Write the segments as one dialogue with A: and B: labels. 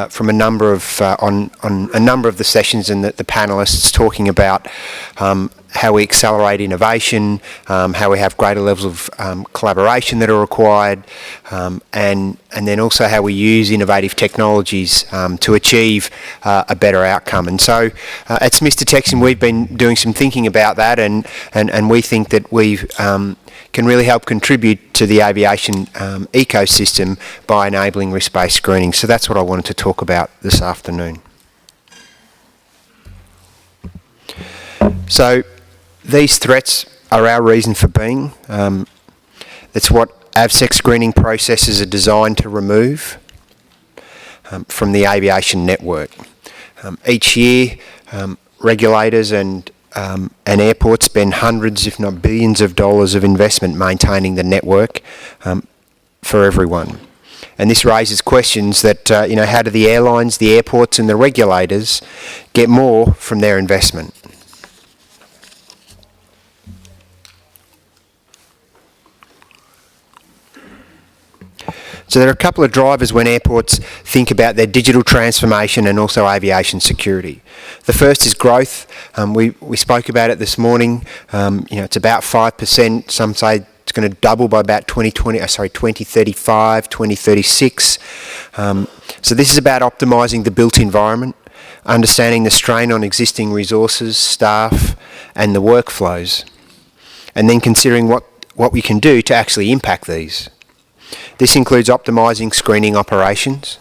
A: from a number of on a number of the sessions and the panelists talking about how we accelerate innovation, how we have greater levels of collaboration that are required, and then also how we use innovative technologies to achieve a better outcome. And so at Smiths Detection we've been doing some thinking about that, and we think that we can really help contribute to the aviation ecosystem by enabling risk-based screening. So that's what I wanted to talk about this afternoon. So these threats are our reason for being. It's what AVSEC screening processes are designed to remove from the aviation network. Each year, regulators and airports spend hundreds, if not billions of dollars of investment maintaining the network for everyone. And this raises questions that, how do the airlines, the airports and the regulators get more from their investment? So there are a couple of drivers when airports think about their digital transformation and also aviation security. The first is growth. We spoke about it this morning. It's about 5%. Some say it's going to double by about 2035, 2036. So this is about optimising the built environment, understanding the strain on existing resources, staff, and the workflows, and then considering what we can do to actually impact these. This includes optimising screening operations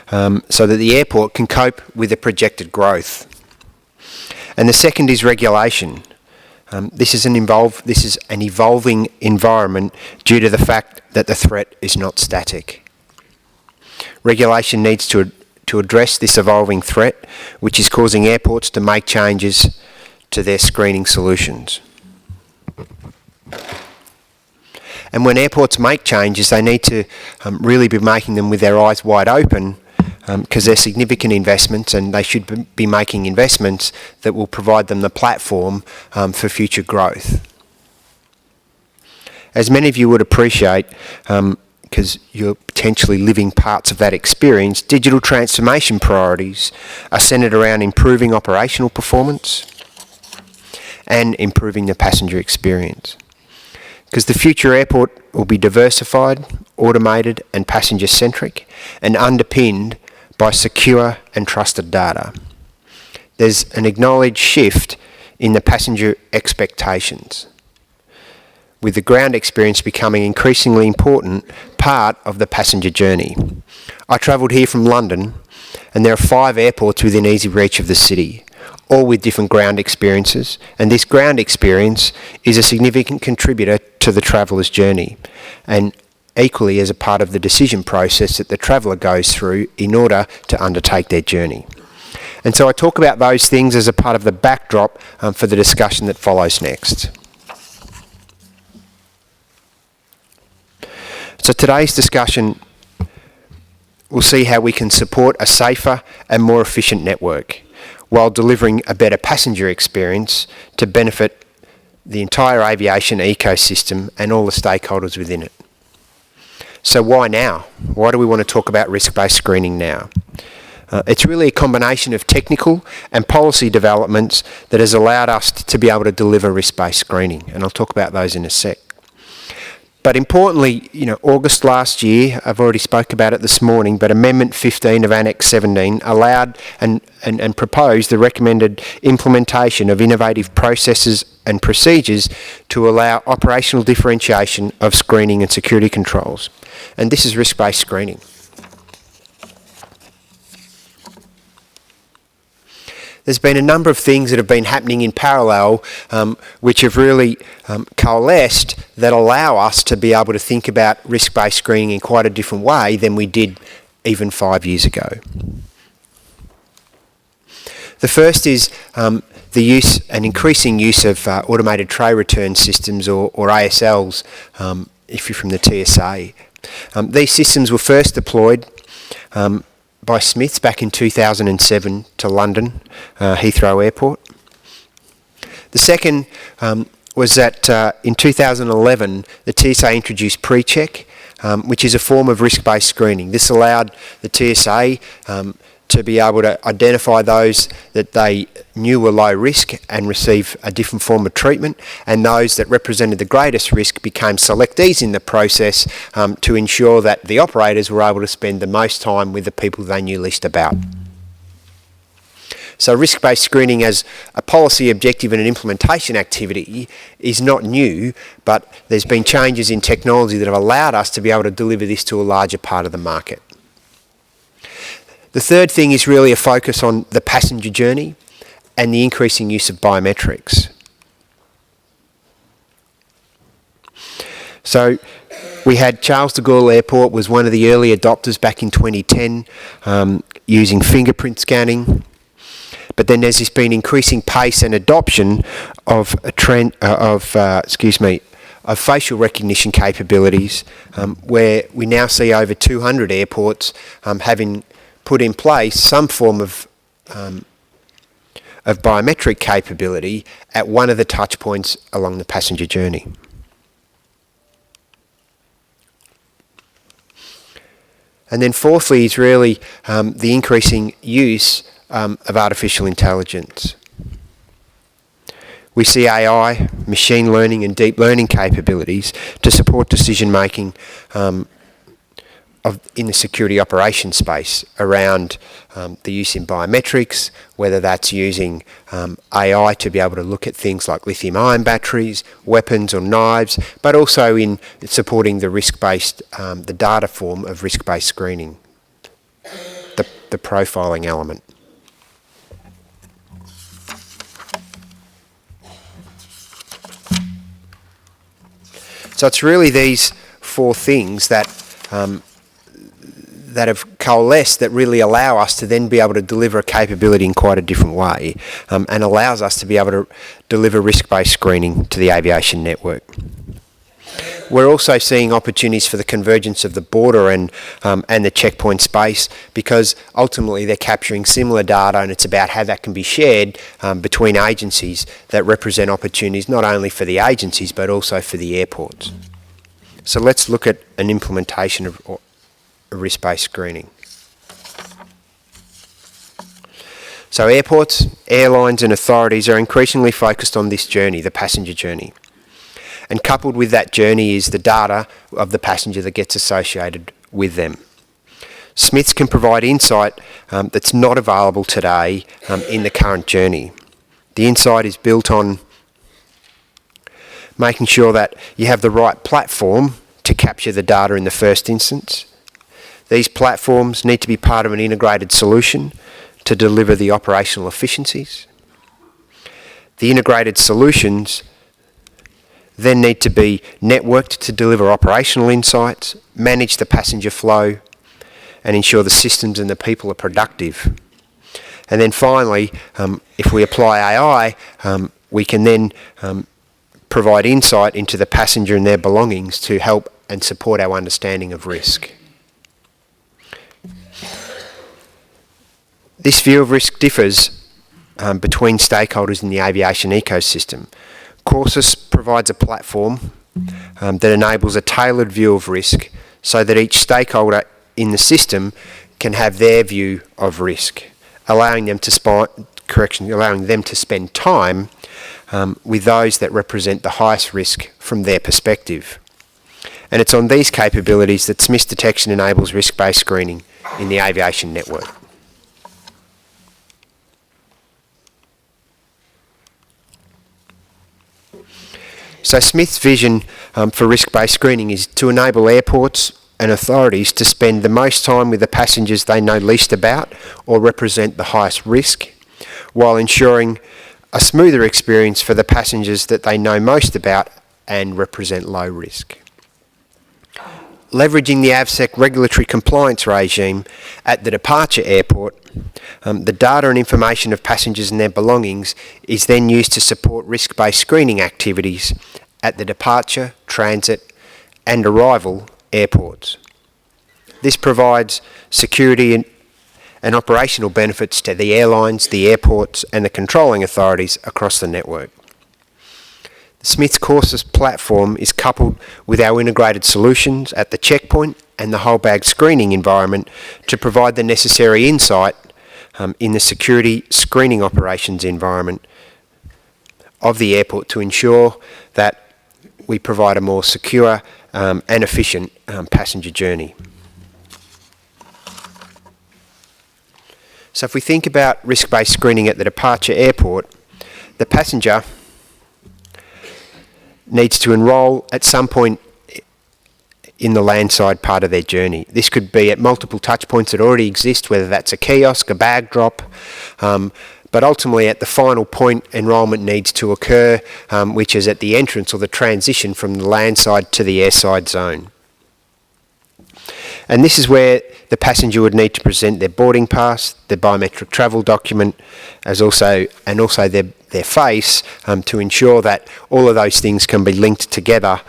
A: so that the airport can cope with the projected growth. And the second is regulation. This is an evolving environment due to the fact that the threat is not static. Regulation needs to address this evolving threat, which is causing airports to make changes to their screening solutions. And when airports make changes, they need to really be making them with their eyes wide open, because they're significant investments, and they should be making investments that will provide them the platform for future growth. As many of you would appreciate, because you're potentially living parts of that experience, digital transformation priorities are centred around improving operational performance and improving the passenger experience. Because the future airport will be diversified, automated and passenger-centric, and underpinned by secure and trusted data. There's an acknowledged shift in the passenger expectations, with the ground experience becoming an increasingly important part of the passenger journey. I travelled here from London, and there are 5 airports within easy reach of the city, all with different ground experiences, and this ground experience is a significant contributor to the traveller's journey, and equally as a part of the decision process that the traveller goes through in order to undertake their journey. And so I talk about those things as a part of the backdrop for the discussion that follows next. So today's discussion will see how we can support a safer and more efficient network, while delivering a better passenger experience to benefit the entire aviation ecosystem and all the stakeholders within it. So why now? Why do we want to talk about risk-based screening now? It's really a combination of technical and policy developments that has allowed us to be able to deliver risk-based screening, and I'll talk about those in a sec. But importantly, August last year, I've already spoke about it this morning, but Amendment 15 of Annex 17 allowed and proposed the recommended implementation of innovative processes and procedures to allow operational differentiation of screening and security controls. And this is risk-based screening. There's been a number of things that have been happening in parallel which have really coalesced that allow us to be able to think about risk-based screening in quite a different way than we did even 5 years ago. The first is the use and increasing use of automated tray return systems or ASLs if you're from the TSA. These systems were first deployed by Smiths back in 2007 to London, Heathrow Airport. The second was that in 2011, the TSA introduced pre-check, which is a form of risk-based screening. This allowed the TSA to be able to identify those that they knew were low risk and receive a different form of treatment, and those that represented the greatest risk became selectees in the process to ensure that the operators were able to spend the most time with the people they knew least about. So risk-based screening as a policy objective and an implementation activity is not new, but there's been changes in technology that have allowed us to be able to deliver this to a larger part of the market. The third thing is really a focus on the passenger journey and the increasing use of biometrics. So we had Charles de Gaulle Airport was one of the early adopters back in 2010 using fingerprint scanning. But then there's been increasing pace and adoption of of facial recognition capabilities, where we now see over 200 airports having put in place some form of biometric capability at one of the touch points along the passenger journey. And then fourthly is really the increasing use of artificial intelligence. We see AI, machine learning and deep learning capabilities to support decision making in the security operations space around the use in biometrics, whether that's using AI to be able to look at things like lithium-ion batteries, weapons or knives, but also in supporting the risk-based, the data form of risk-based screening, the profiling element. So it's really these four things that that have coalesced that really allow us to then be able to deliver a capability in quite a different way, and allows us to be able to deliver risk-based screening to the aviation network. We're also seeing opportunities for the convergence of the border and the checkpoint space, because ultimately they're capturing similar data, and it's about how that can be shared between agencies that represent opportunities not only for the agencies but also for the airports. So let's look at an implementation of risk-based screening. So airports, airlines and authorities are increasingly focused on this journey, the passenger journey. And coupled with that journey is the data of the passenger that gets associated with them. Smiths can provide insight that's not available today in the current journey. The insight is built on making sure that you have the right platform to capture the data in the first instance. These platforms need to be part of an integrated solution to deliver the operational efficiencies. The integrated solutions then need to be networked to deliver operational insights, manage the passenger flow, and ensure the systems and the people are productive. And then finally, if we apply AI, we can then provide insight into the passenger and their belongings to help and support our understanding of risk. This view of risk differs between stakeholders in the aviation ecosystem. Courses provides a platform that enables a tailored view of risk so that each stakeholder in the system can have their view of risk, allowing them to spend time with those that represent the highest risk from their perspective. And it's on these capabilities that Smiths Detection enables risk-based screening in the aviation network. So Smith's vision for risk-based screening is to enable airports and authorities to spend the most time with the passengers they know least about or represent the highest risk, while ensuring a smoother experience for the passengers that they know most about and represent low risk. Leveraging the AVSEC regulatory compliance regime at the departure airport, the data and information of passengers and their belongings is then used to support risk-based screening activities at the departure, transit and arrival airports. This provides security and operational benefits to the airlines, the airports and the controlling authorities across the network. Smith's courses platform is coupled with our integrated solutions at the checkpoint and the whole bag screening environment to provide the necessary insight in the security screening operations environment of the airport to ensure that we provide a more secure and efficient passenger journey. So if we think about risk-based screening at the departure airport, the passenger needs to enrol at some point in the landside part of their journey. This could be at multiple touch points that already exist, whether that's a kiosk, a bag drop, but ultimately at the final point enrolment needs to occur, which is at the entrance or the transition from the landside to the airside zone. And this is where the passenger would need to present their boarding pass, their biometric travel document, and also their face to ensure that all of those things can be linked together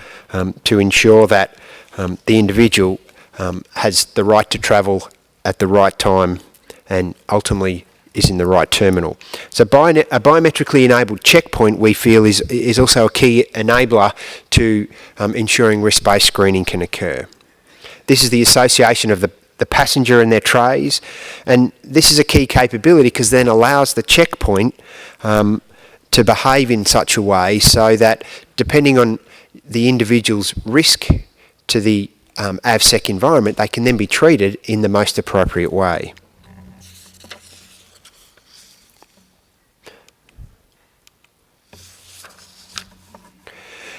A: to ensure that the individual has the right to travel at the right time and ultimately is in the right terminal. So a biometrically enabled checkpoint, we feel, is also a key enabler to ensuring risk-based screening can occur. This is the association of the passenger and their trays, and this is a key capability because then allows the checkpoint to behave in such a way so that depending on the individual's risk to the AVSEC environment, they can then be treated in the most appropriate way.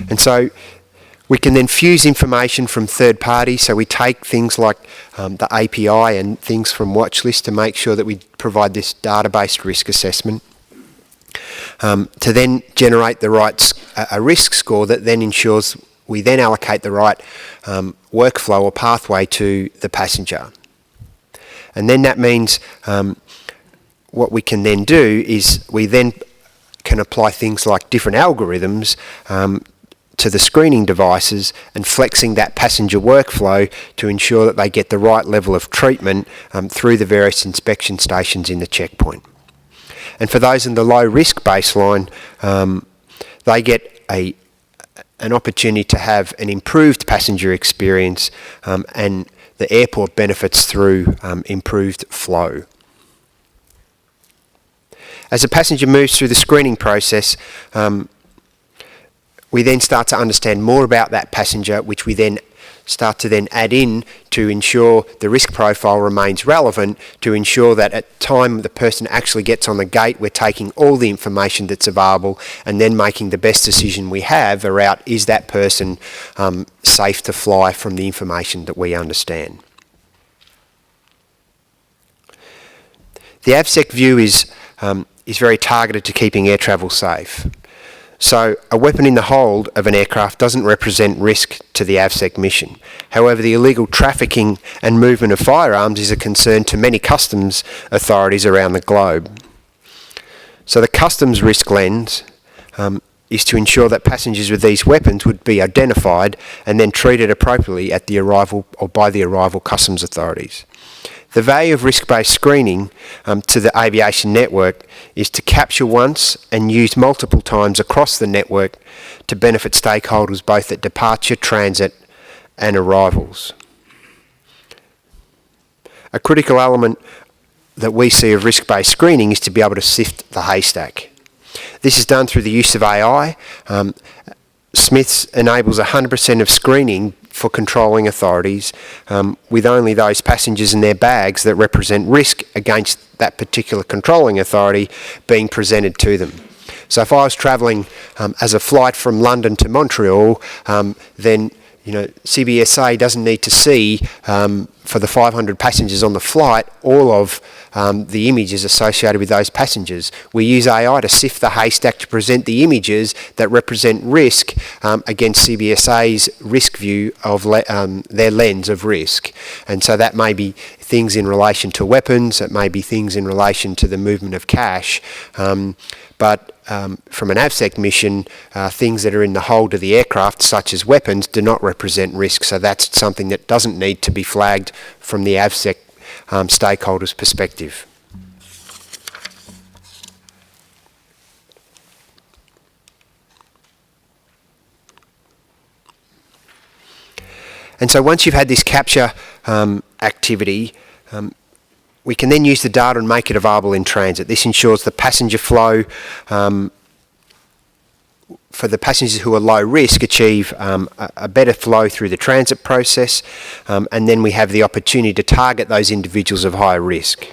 A: And so we can then fuse information from third parties, so we take things like the API and things from Watchlist to make sure that we provide this database risk assessment to then generate the right a risk score that then ensures we then allocate the right workflow or pathway to the passenger. And then that means what we can then do is we then can apply things like different algorithms to the screening devices and flexing that passenger workflow to ensure that they get the right level of treatment through the various inspection stations in the checkpoint. And for those in the low risk baseline, they get an opportunity to have an improved passenger experience and the airport benefits through improved flow. As a passenger moves through the screening process, we then start to understand more about that passenger, which we then start to then add in to ensure the risk profile remains relevant, to ensure that at the time the person actually gets on the gate, we're taking all the information that's available and then making the best decision we have around is that person safe to fly from the information that we understand. The AVSEC view is very targeted to keeping air travel safe. So a weapon in the hold of an aircraft doesn't represent risk to the AVSEC mission. However, the illegal trafficking and movement of firearms is a concern to many customs authorities around the globe. So the customs risk lens is to ensure that passengers with these weapons would be identified and then treated appropriately at the arrival or by the arrival customs authorities. The value of risk-based screening to the aviation network is to capture once and use multiple times across the network to benefit stakeholders both at departure, transit and arrivals. A critical element that we see of risk-based screening is to be able to sift the haystack. This is done through the use of AI. Smiths enables 100% of screening for controlling authorities with only those passengers and their bags that represent risk against that particular controlling authority being presented to them. So if I was travelling as a flight from London to Montreal, then CBSA doesn't need to see for the 500 passengers on the flight all of the images associated with those passengers. We use AI to sift the haystack to present the images that represent risk against CBSA's risk view of their lens of risk. And so that may be things in relation to weapons, it may be things in relation to the movement of cash, but from an AVSEC mission, things that are in the hold of the aircraft, such as weapons, do not represent risk. So that's something that doesn't need to be flagged from the AVSEC stakeholders' perspective. And so once you've had this capture activity, we can then use the data and make it available in transit. This ensures the passenger flow for the passengers who are low risk achieve a better flow through the transit process, and then we have the opportunity to target those individuals of higher risk.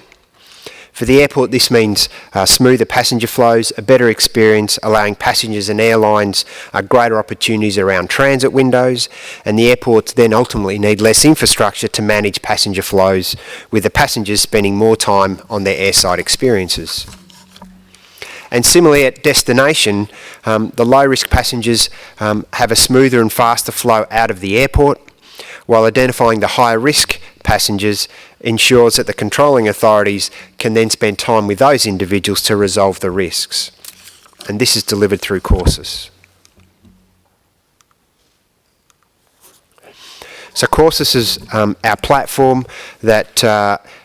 A: For the airport, this means smoother passenger flows, a better experience, allowing passengers and airlines greater opportunities around transit windows, and the airports then ultimately need less infrastructure to manage passenger flows, with the passengers spending more time on their airside experiences. And similarly at destination, the low-risk passengers have a smoother and faster flow out of the airport, while identifying the higher-risk passengers ensures that the controlling authorities can then spend time with those individuals to resolve the risks. And this is delivered through courses. So Courses is our platform that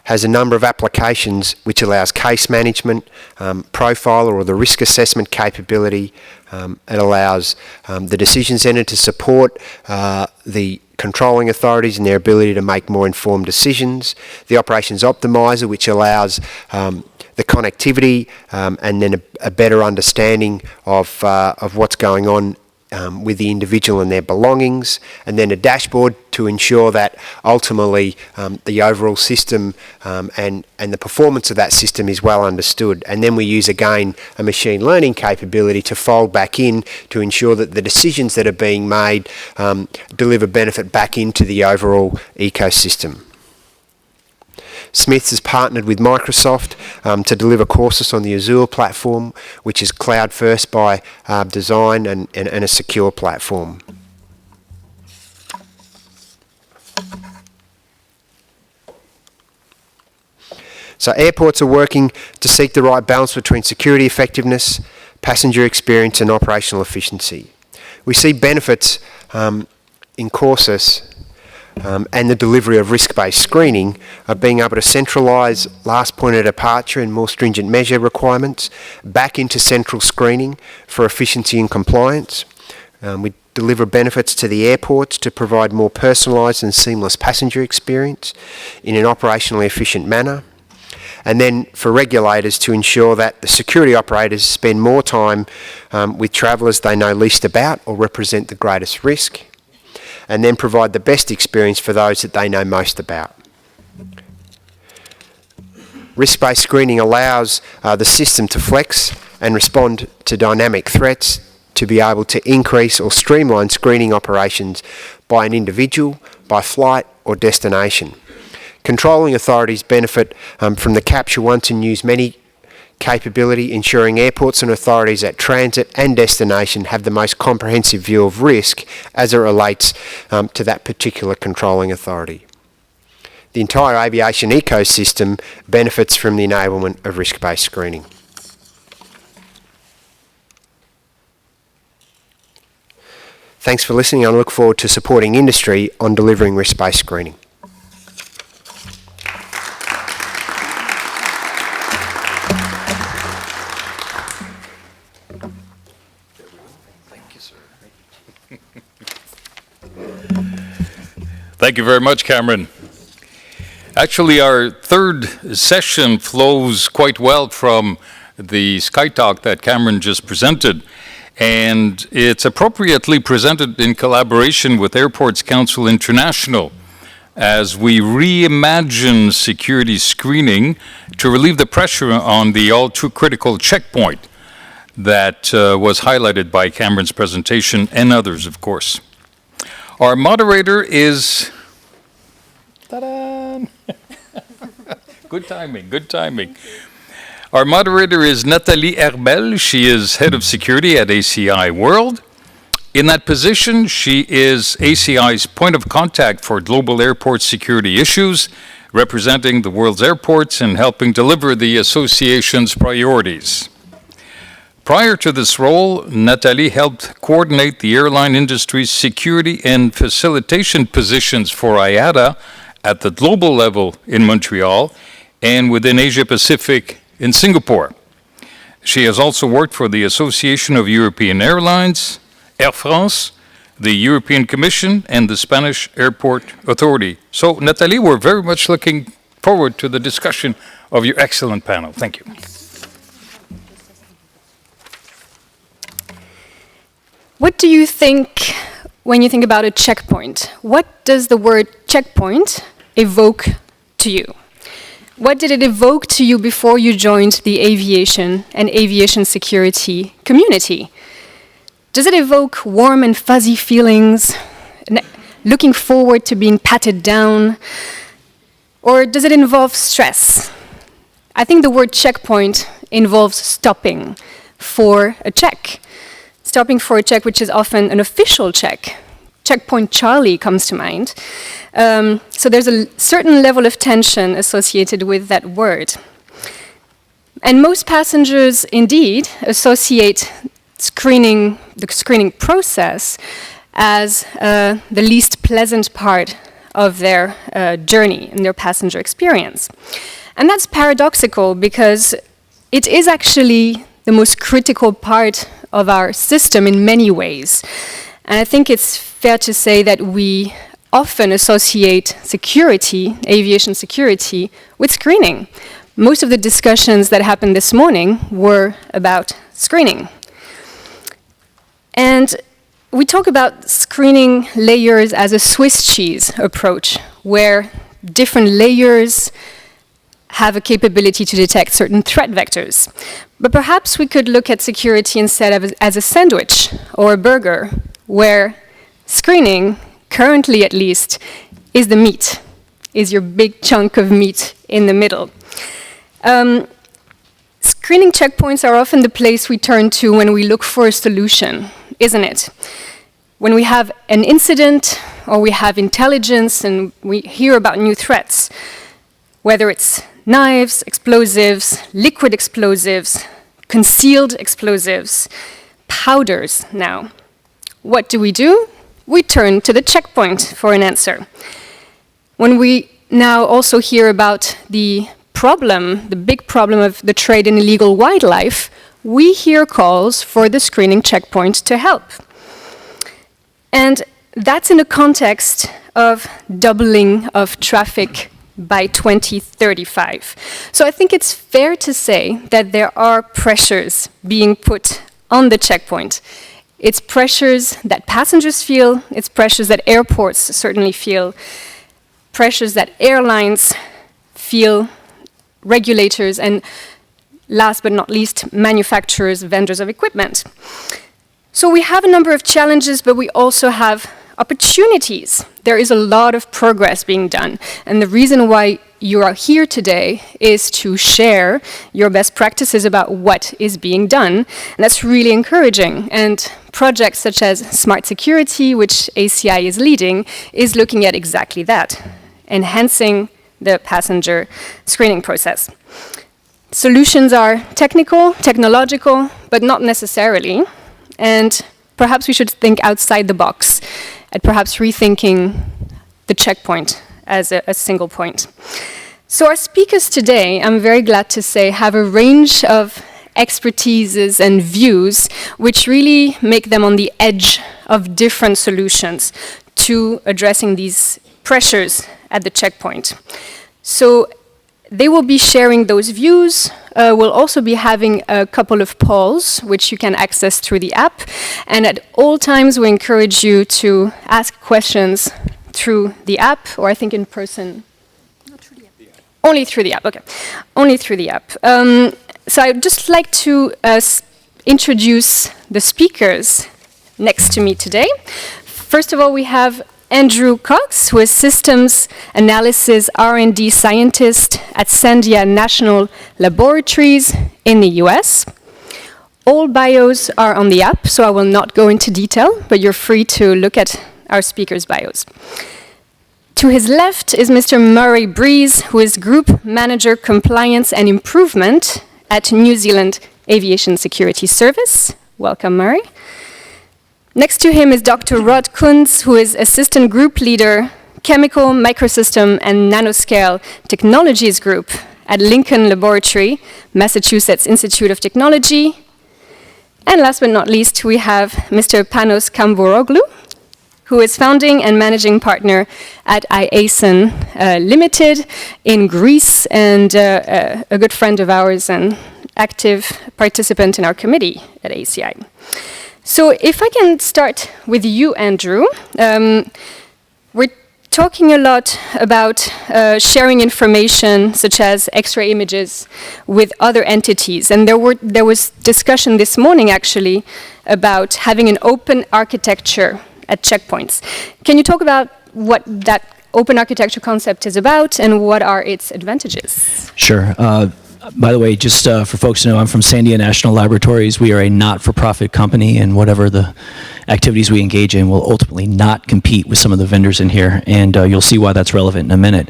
A: has a number of applications which allows case management, profiler or the risk assessment capability. It allows the decision centre to support the controlling authorities in their ability to make more informed decisions. The operations optimiser, which allows the connectivity and then a better understanding of what's going on with the individual and their belongings, and then a dashboard to ensure that ultimately the overall system and the performance of that system is well understood. And then we use again a machine learning capability to fold back in to ensure that the decisions that are being made deliver benefit back into the overall ecosystem. Smiths has partnered with Microsoft to deliver courses on the Azure platform, which is cloud first by design and a secure platform. So airports are working to seek the right balance between security effectiveness, passenger experience and operational efficiency. We see benefits in courses and the delivery of risk-based screening of being able to centralise last point of departure and more stringent measure requirements back into central screening for efficiency and compliance. We deliver benefits to the airports to provide more personalised and seamless passenger experience in an operationally efficient manner. And then for regulators to ensure that the security operators spend more time with travellers they know least about or represent the greatest risk, and then provide the best experience for those that they know most about. Risk-based screening allows the system to flex and respond to dynamic threats to be able to increase or streamline screening operations by an individual, by flight or destination. Controlling authorities benefit from the capture once and use many capability, ensuring airports and authorities at transit and destination have the most comprehensive view of risk as it relates to that particular controlling authority. The entire aviation ecosystem benefits from the enablement of risk-based screening. Thanks for listening. I look forward to supporting industry on delivering risk-based screening.
B: Thank you very much, Cameron. Actually, our third session flows quite well from the SkyTalk that Cameron just presented, and it's appropriately presented in collaboration with Airports Council International as we reimagine security screening to relieve the pressure on the all-too-critical checkpoint that was highlighted by Cameron's presentation and others, of course. Our moderator is, ta-da! Good timing, good timing. Our moderator is Nathalie Herbelles. She is head of security at ACI World. In that position, she is ACI's point of contact for global airport security issues, representing the world's airports and helping deliver the association's priorities. Prior to this role, Nathalie helped coordinate the airline industry's security and facilitation positions for IATA at the global level in Montreal and within Asia Pacific in Singapore. She has also worked for the Association of European Airlines, Air France, the European Commission, and the Spanish Airport Authority. So, Nathalie, we're very much looking forward to the discussion of your excellent panel. Thank you.
C: What do you think when you think about a checkpoint? What does the word checkpoint evoke to you? What did it evoke to you before you joined the aviation and aviation security community? Does it evoke warm and fuzzy feelings, looking forward to being patted down? Or does it involve stress? I think the word checkpoint involves stopping for a check. Stopping for a check, which is often an official check. Checkpoint Charlie comes to mind. So there's a certain level of tension associated with that word. And most passengers indeed associate the screening process as the least pleasant part of their journey and their passenger experience. And that's paradoxical because it is actually the most critical part of our system in many ways. And I think it's fair to say that we often associate security, aviation security, with screening. Most of the discussions that happened this morning were about screening. And we talk about screening layers as a Swiss cheese approach, where different layers have a capability to detect certain threat vectors. But perhaps we could look at security instead of as a sandwich or a burger, where screening, currently at least, is the meat, is your big chunk of meat in the middle. Screening checkpoints are often the place we turn to when we look for a solution, isn't it? When we have an incident or we have intelligence and we hear about new threats, whether it's knives, explosives, liquid explosives, concealed explosives, powders now. What do? We turn to the checkpoint for an answer. When we now also hear about the big problem of the trade in illegal wildlife, we hear calls for the screening checkpoint to help. And that's in the context of doubling of traffic by 2035. So I think it's fair to say that there are pressures being put on the checkpoint. It's pressures that passengers feel, it's pressures that airports certainly feel, pressures that airlines feel, regulators, and last but not least, manufacturers, vendors of equipment. So we have a number of challenges, but we also have opportunities. There is a lot of progress being done. And the reason why you are here today is to share your best practices about what is being done. And that's really encouraging. And projects such as Smart Security, which ACI is leading, is looking at exactly that, enhancing the passenger screening process. Solutions are technical, technological, but not necessarily. And perhaps we should think outside the box and perhaps rethinking the checkpoint as a single point. So our speakers today, I'm very glad to say, have a range of expertises and views which really make them on the edge of different solutions to addressing these pressures at the checkpoint. So they will be sharing those views. We'll also be having a couple of polls, which you can access through the app. And at all times, we encourage you to ask questions through the app, or I think in person. Not through the app. Only through the app, okay. Only through the app. So I'd just like to introduce the speakers next to me today. First of all, we have Andrew Cox, who is Systems Analysis R&D Scientist at Sandia National Laboratories in the US. All bios are on the app, so I will not go into detail, but you're free to look at our speakers' bios. To his left is Mr. Murray Breeze, who is Group Manager Compliance and Improvement at New Zealand Aviation Security Service. Welcome, Murray. Next to him is Dr. Rod Kunz, who is Assistant Group Leader, Chemical, Microsystem, and Nanoscale Technologies Group at Lincoln Laboratory, Massachusetts Institute of Technology. And last but not least, we have Mr. Panos Kamboroglu, who is founding and managing partner at Aviation Limited in Greece, and a good friend of ours and active participant in our committee at ACI. So if I can start with you, Andrew. We're talking a lot about sharing information such as X-ray images with other entities, and there was discussion this morning actually about having an open architecture at checkpoints. Can you talk about what that open architecture concept is about and what are its advantages?
D: Sure. By the way, just for folks to know, I'm from Sandia National Laboratories. We are a not-for-profit company, and whatever the activities we engage in will ultimately not compete with some of the vendors in here, and you'll see why that's relevant in a minute.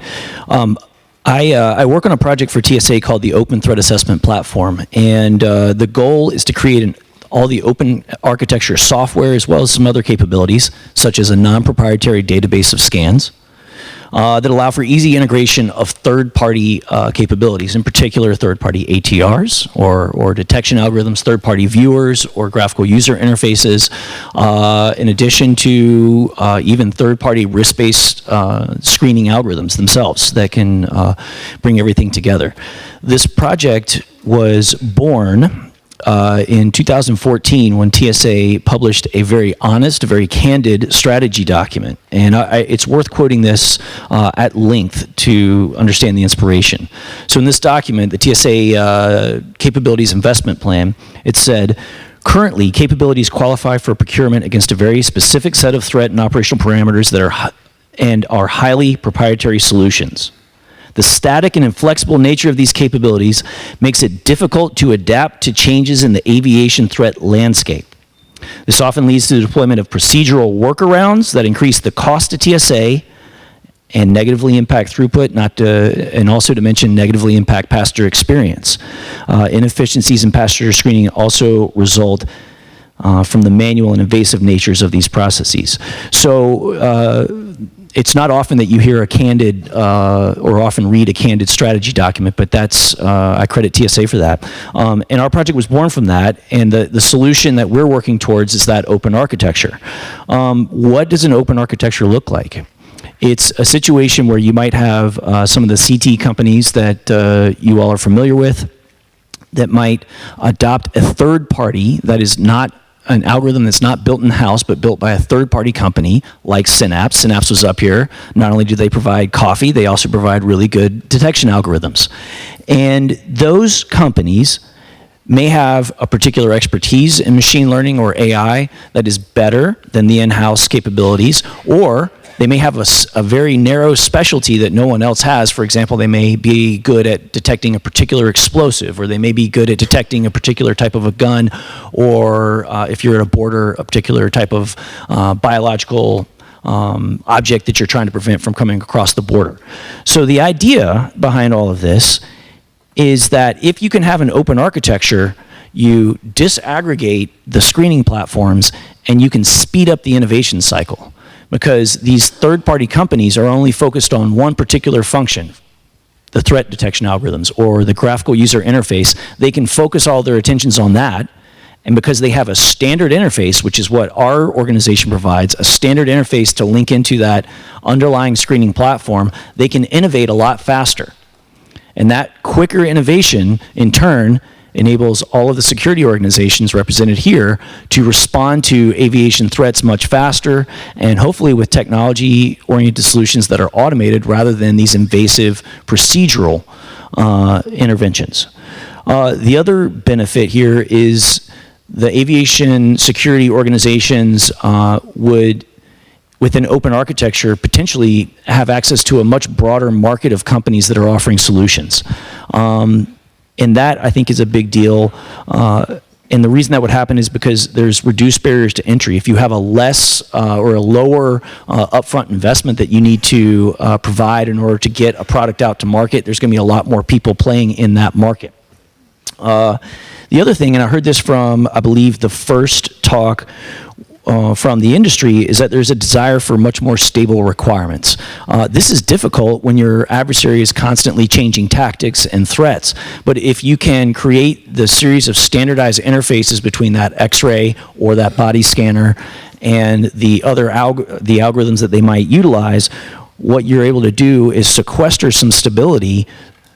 D: I work on a project for TSA called the Open Threat Assessment Platform, and the goal is to create all the open architecture software as well as some other capabilities, such as a non-proprietary database of scans, that allow for easy integration of third-party capabilities, in particular third-party ATRs or detection algorithms, third-party viewers or graphical user interfaces, in addition to even third-party risk-based screening algorithms themselves that can bring everything together. This project was born in 2014 when TSA published a very honest, very candid strategy document. And it's worth quoting this at length to understand the inspiration. So in this document, the TSA Capabilities Investment Plan, it said, currently, capabilities qualify for procurement against a very specific set of threat and operational parameters that are highly proprietary solutions. The static and inflexible nature of these capabilities makes it difficult to adapt to changes in the aviation threat landscape. This often leads to the deployment of procedural workarounds that increase the cost to TSA and negatively impact throughput, and also to mention negatively impact passenger experience. Inefficiencies in passenger screening also result from the manual and invasive natures of these processes. So it's not often that you hear a candid or often read a candid strategy document, but that's, I credit TSA for that. And our project was born from that, and the solution that we're working towards is that open architecture. What does an open architecture look like? It's a situation where you might have some of the CT companies that you all are familiar with that might adopt a third party that is not an algorithm that's not built in-house, but built by a third-party company like Synapse. Synapse was up here. Not only do they provide coffee, they also provide really good detection algorithms. And those companies may have a particular expertise in machine learning or AI that is better than the in-house capabilities, or they may have a very narrow specialty that no one else has. For example, they may be good at detecting a particular explosive, or they may be good at detecting a particular type of a gun, or if you're at a border, a particular type of biological object that you're trying to prevent from coming across the border. So the idea behind all of this is that if you can have an open architecture, you disaggregate the screening platforms and you can speed up the innovation cycle. Because these third-party companies are only focused on one particular function, the threat detection algorithms or the graphical user interface. They can focus all their attentions on that, and because they have a standard interface, which is what our organization provides, a standard interface to link into that underlying screening platform, they can innovate a lot faster. And that quicker innovation, in turn, enables all of the security organizations represented here to respond to aviation threats much faster, and hopefully with technology-oriented solutions that are automated rather than these invasive procedural interventions. The other benefit here is the aviation security organizations would, with an open architecture, potentially have access to a much broader market of companies that are offering solutions. And that, I think, is a big deal. And the reason that would happen is because there's reduced barriers to entry. If you have a less or a lower upfront investment that you need to provide in order to get a product out to market, there's going to be a lot more people playing in that market. The other thing, and I heard this from, I believe, the first talk, from the industry is that there's a desire for much more stable requirements. This is difficult when your adversary is constantly changing tactics and threats, but if you can create the series of standardized interfaces between that X-ray or that body scanner and the other the algorithms that they might utilize, what you're able to do is sequester some stability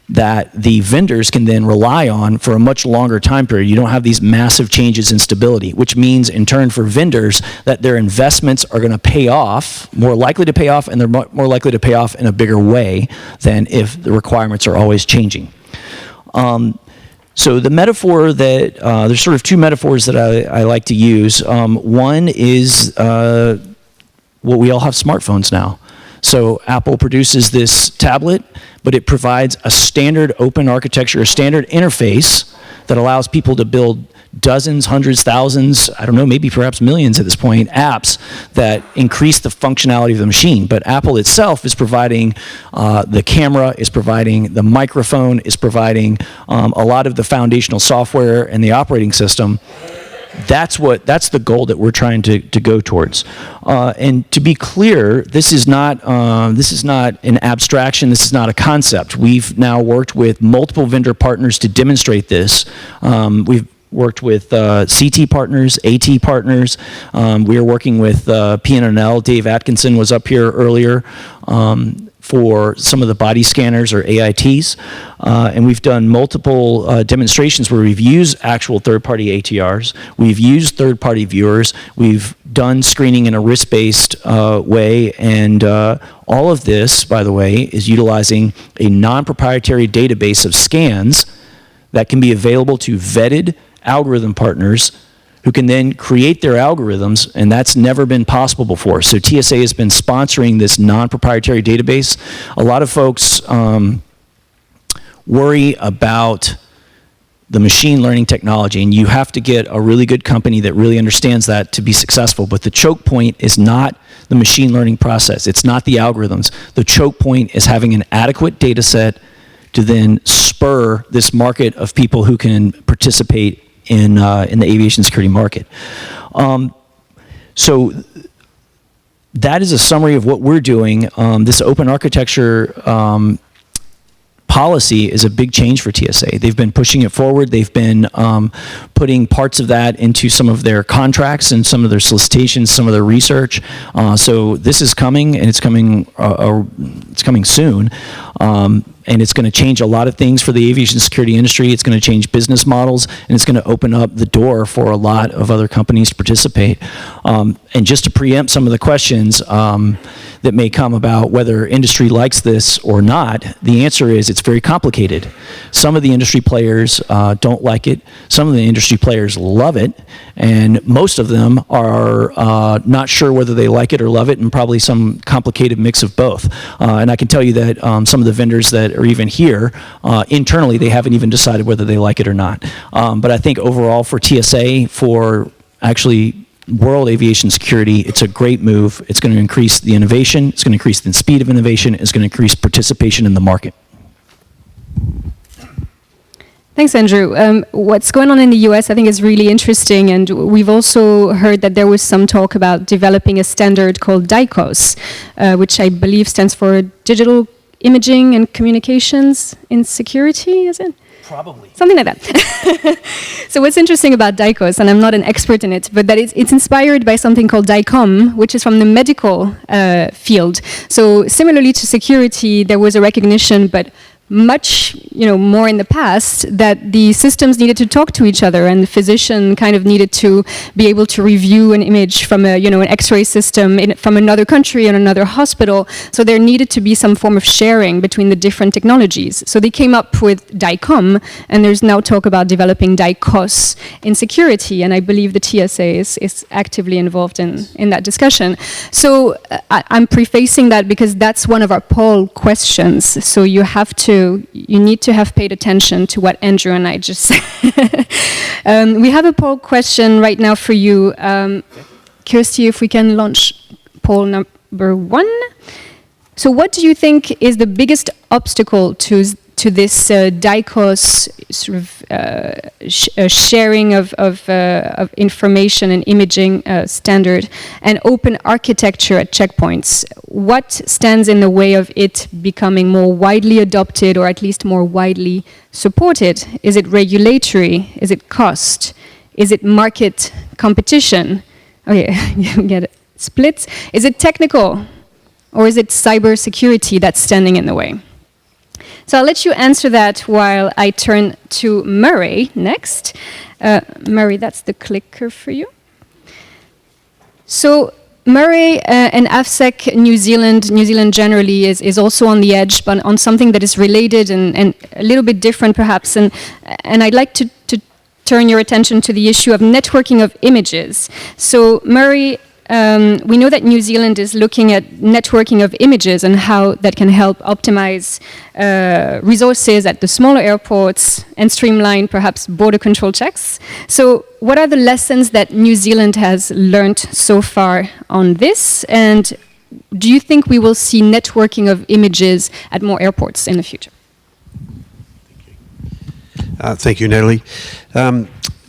D: that the vendors can then rely on for a much longer time period. You don't have these massive changes in stability, which means in turn for vendors that their investments are going to pay off, more likely to pay off, and they're more likely to pay off in a bigger way than if the requirements are always changing. So the metaphor that, there's sort of two metaphors that I like to use. One is what we all have smartphones now. So Apple produces this tablet, but it provides a standard open architecture, a standard interface that allows people to build dozens, hundreds, thousands, I don't know, maybe perhaps millions at this point, apps that increase the functionality of the machine. But Apple itself is providing the camera, is providing the microphone, is providing a lot of the foundational software and the operating system. That's the goal that we're trying to go towards. And to be clear, this is not an abstraction. This is not a concept. We've now worked with multiple vendor partners to demonstrate this. We've worked with CT partners, AT partners. We are working with PNNL. Dave Atkinson was up here earlier for some of the body scanners or AITs. And we've done multiple demonstrations where we've used actual third-party ATRs. We've used third-party viewers. We've done screening in a risk-based way. And all of this, by the way, is utilizing a non-proprietary database of scans that can be available to vetted algorithm partners who can then create their algorithms, and that's never been possible before. So TSA has been sponsoring this non-proprietary database. A lot of folks worry about the machine learning technology, and you have to get a really good company that really understands that to be successful. But the choke point is not the machine learning process. It's not the algorithms. The choke point is having an adequate data set to then spur this market of people who can participate in the aviation security market. So that is a summary of what we're doing. This open architecture policy is a big change for TSA. They've been pushing it forward. They've been putting parts of that into some of their contracts and some of their solicitations, some of their research. So this is coming, and it's coming soon. And it's going to change a lot of things for the aviation security industry. It's going to change business models, and it's going to open up the door for a lot of other companies to participate. And just to preempt some of the questions that may come about whether industry likes this or not, the answer is it's very complicated. Some of the industry players don't like it. Some of the industry players love it. And most of them are not sure whether they like it or love it, and probably some complicated mix of both. And I can tell you that some of the vendors that are even here, internally, they haven't even decided whether they like it or not. But I think overall for TSA, for actually world aviation security, it's a great move. It's going to increase the innovation. It's going to increase the speed of innovation. It's going to increase participation in the market.
C: Thanks, Andrew. What's going on in the US, I think, is really interesting, and we've also heard that there was some talk about developing a standard called DICOS, which I believe stands for Digital Imaging and Communications in Security, is it?
D: Probably.
C: Something like that. So what's interesting about DICOS, and I'm not an expert in it, but that it's inspired by something called DICOM, which is from the medical field. So similarly to security, there was a recognition, but much more in the past, that the systems needed to talk to each other, and the physician kind of needed to be able to review an image from an X-ray system from another country and another hospital. So there needed to be some form of sharing between the different technologies. So they came up with DICOM, and there's now talk about developing DICOS in security, and I believe the TSA is actively involved in that discussion. So I'm prefacing that because that's one of our poll questions. So you need to have paid attention to what Andrew and I just said. We have a poll question right now for you. Kirsty, if we can launch poll number 1. So what do you think is the biggest obstacle to to this DICOS sort of sharing of information and imaging standard and open architecture at checkpoints. What stands in the way of it becoming more widely adopted or at least more widely supported? Is it regulatory? Is it cost? Is it market competition? Okay, you get it. Splits. Is it technical? Or is it cybersecurity that's standing in the way? So I'll let you answer that while I turn to Murray next. Murray, that's the clicker for you. So Murray and AFSEC New Zealand generally is also on the edge, but on something that is related and a little bit different perhaps. And I'd like to turn your attention to the issue of networking of images. So Murray, we know that New Zealand is looking at networking of images and how that can help optimize resources at the smaller airports and streamline perhaps border control checks. So what are the lessons that New Zealand has learned so far on this? And do you think we will see networking of images at more airports in the future?
E: Thank you, Nathalie.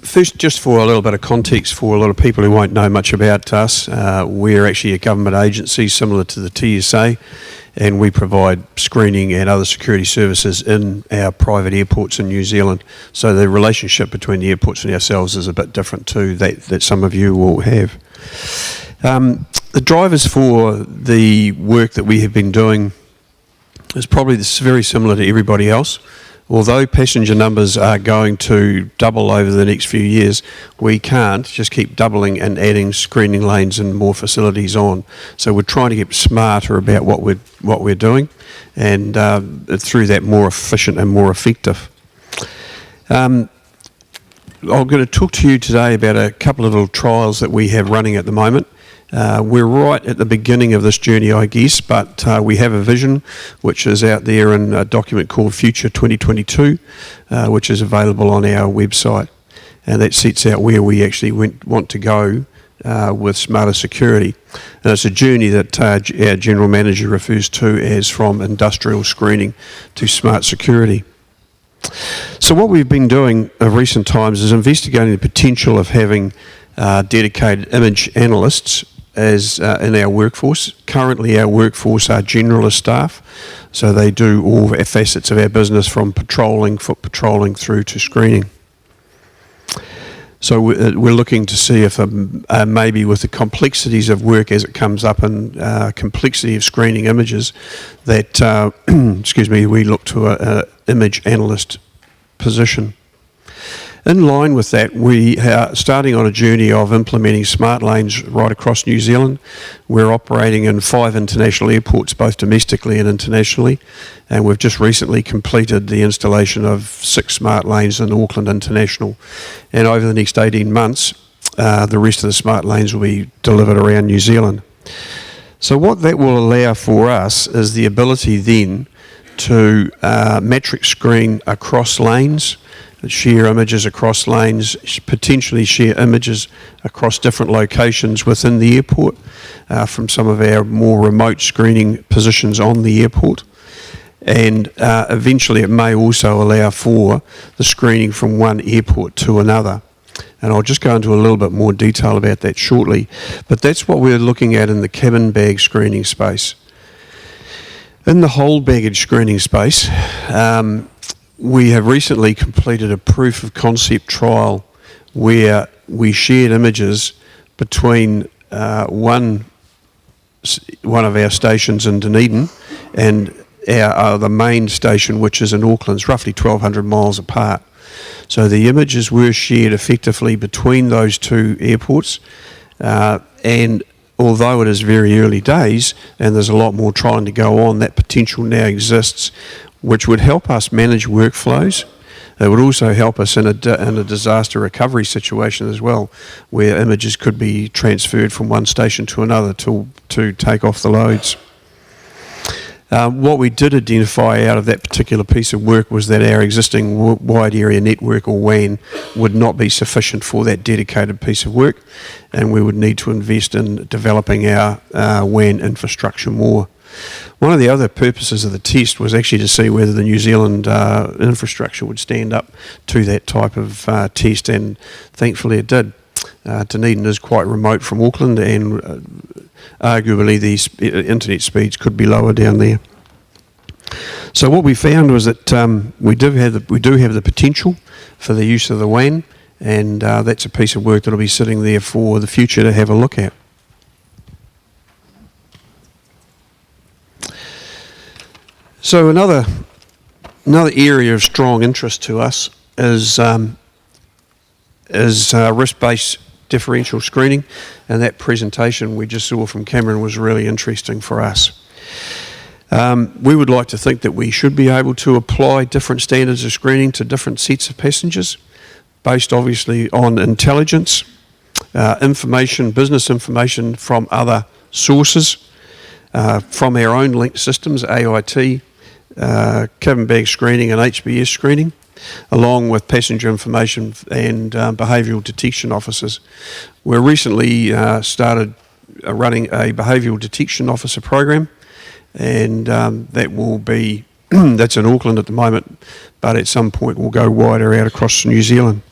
E: First, just for a little bit of context for a lot of people who won't know much about us, we're actually a government agency similar to the TSA, and we provide screening and other security services in our private airports in New Zealand. So the relationship between the airports and ourselves is a bit different to that some of you will have. The drivers for the work that we have been doing is probably very similar to everybody else. Although passenger numbers are going to double over the next few years, we can't just keep doubling and adding screening lanes and more facilities on. So we're trying to get smarter about what we're doing, and through that more efficient and more effective. I'm going to talk to you today about a couple of little trials that we have running at the moment. We're right at the beginning of this journey, I guess, but we have a vision which is out there in a document called Future 2022, which is available on our website. And that sets out where we actually want to go with smarter security. And it's a journey that our General Manager refers to as from industrial screening to smart security. So what we've been doing of recent times is investigating the potential of having dedicated image analysts as in our workforce. Currently our workforce are generalist staff, so they do all facets of our business from patrolling, foot patrolling through to screening. So we're looking to see if maybe with the complexities of work as it comes up and complexity of screening images that, excuse me, we look to an image analyst position. In line with that, we are starting on a journey of implementing smart lanes right across New Zealand. We're operating in 5 international airports, both domestically and internationally, and we've just recently completed the installation of 6 smart lanes in Auckland International. And over the next 18 months, the rest of the smart lanes will be delivered around New Zealand. So what that will allow for us is the ability then to metric screen across lanes, share images across lanes, potentially share images across different locations within the airport from some of our more remote screening positions on the airport. And eventually it may also allow for the screening from one airport to another. And I'll just go into a little bit more detail about that shortly. But that's what we're looking at in the cabin bag screening space. In the whole baggage screening space, we have recently completed a proof of concept trial where we shared images between one of our stations in Dunedin and the main station, which is in Auckland. It's roughly 1,200 miles apart. So the images were shared effectively between those 2 airports, and although it is very early days and there's a lot more trying to go on, that potential now exists, which would help us manage workflows. It would also help us in a disaster recovery situation as well, where images could be transferred from one station to another to take off the loads. What we did identify out of that particular piece of work was that our existing wide area network, or WAN, would not be sufficient for that dedicated piece of work, and we would need to invest in developing our WAN infrastructure more. One of the other purposes of the test was actually to see whether the New Zealand infrastructure would stand up to that type of test, and thankfully it did. Dunedin is quite remote from Auckland, and arguably the internet speeds could be lower down there. So what we found was that we do have the potential for the use of the WAN, and that's a piece of work that will be sitting there for the future to have a look at. So another area of strong interest to us is risk-based differential screening, and that presentation we just saw from Cameron was really interesting for us. We would like to think that we should be able to apply different standards of screening to different sets of passengers, based obviously on intelligence, information, business information from other sources, from our own linked systems, AIT, cabin bag screening and HBS screening, along with passenger information and behavioural detection officers. We recently started running a behavioural detection officer program, and that will be, that's in Auckland at the moment, but at some point will go wider out across New Zealand.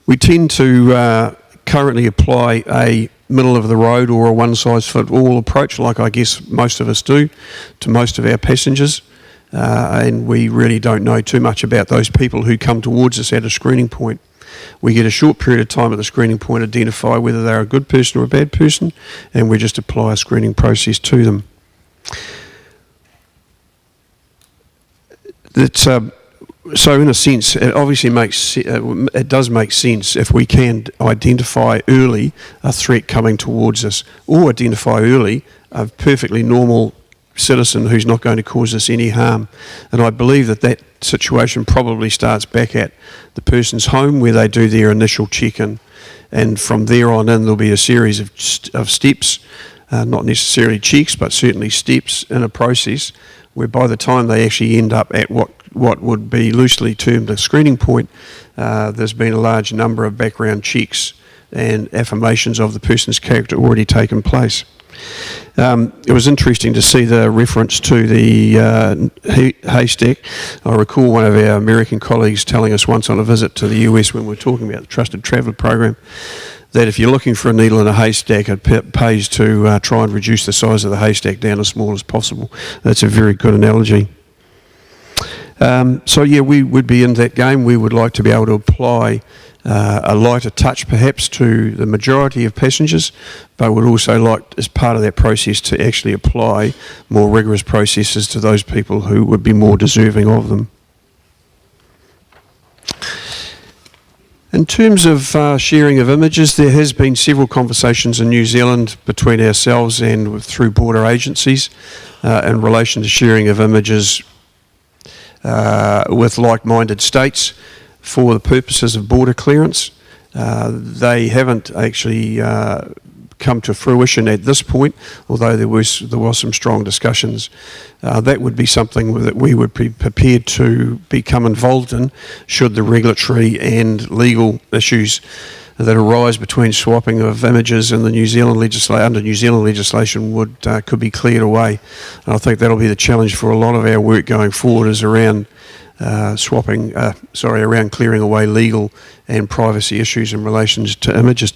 E: We tend to currently apply a middle of the road or a one-size-fits-all approach, like I guess most of us do, to most of our passengers. And we really don't know too much about those people who come towards us at a screening point. We get a short period of time at the screening point, identify whether they're a good person or a bad person, and we just apply a screening process to them. So in a sense, it obviously it does make sense if we can identify early a threat coming towards us, or identify early a perfectly normal citizen who's not going to cause us any harm. And I believe that situation probably starts back at the person's home, where they do their initial check-in, and from there on in there'll be a series of steps, not necessarily checks, but certainly steps in a process, where by the time they actually end up at what would be loosely termed a screening point, there's been a large number of background checks and affirmations of the person's character already taken place. It was interesting to see the reference to the haystack. I recall one of our American colleagues telling us once on a visit to the US, when we were talking about the Trusted Traveller program, that if you're looking for a needle in a haystack, it pays to try and reduce the size of the haystack down as small as possible. That's a very good analogy. So yeah, we would be in that game. We would like to be able to apply a lighter touch perhaps to the majority of passengers, but would also like, as part of that process, to actually apply more rigorous processes to those people who would be more deserving of them. In terms of sharing of images, there has been several conversations in New Zealand between ourselves and through border agencies in relation to sharing of images with like-minded states for the purposes of border clearance. They haven't actually come to fruition at this point, although there was some strong discussions. That would be something that we would be prepared to become involved in, should the regulatory and legal issues that arise between swapping of images in the New Zealand under New Zealand legislation could be cleared away. And I think that'll be the challenge for a lot of our work going forward, is around around clearing away legal and privacy issues in relation to images.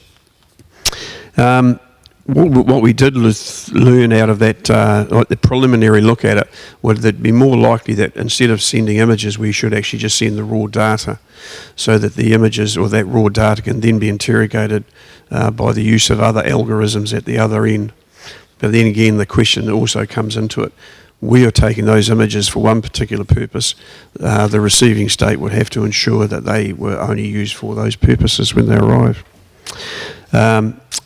E: What we did learn out of that, the preliminary look at it, would that be more likely that instead of sending images, we should actually just send the raw data, so that the images or that raw data can then be interrogated by the use of other algorithms at the other end. But then again, the question that also comes into it, we are taking those images for one particular purpose. The receiving state would have to ensure that they were only used for those purposes when they arrive.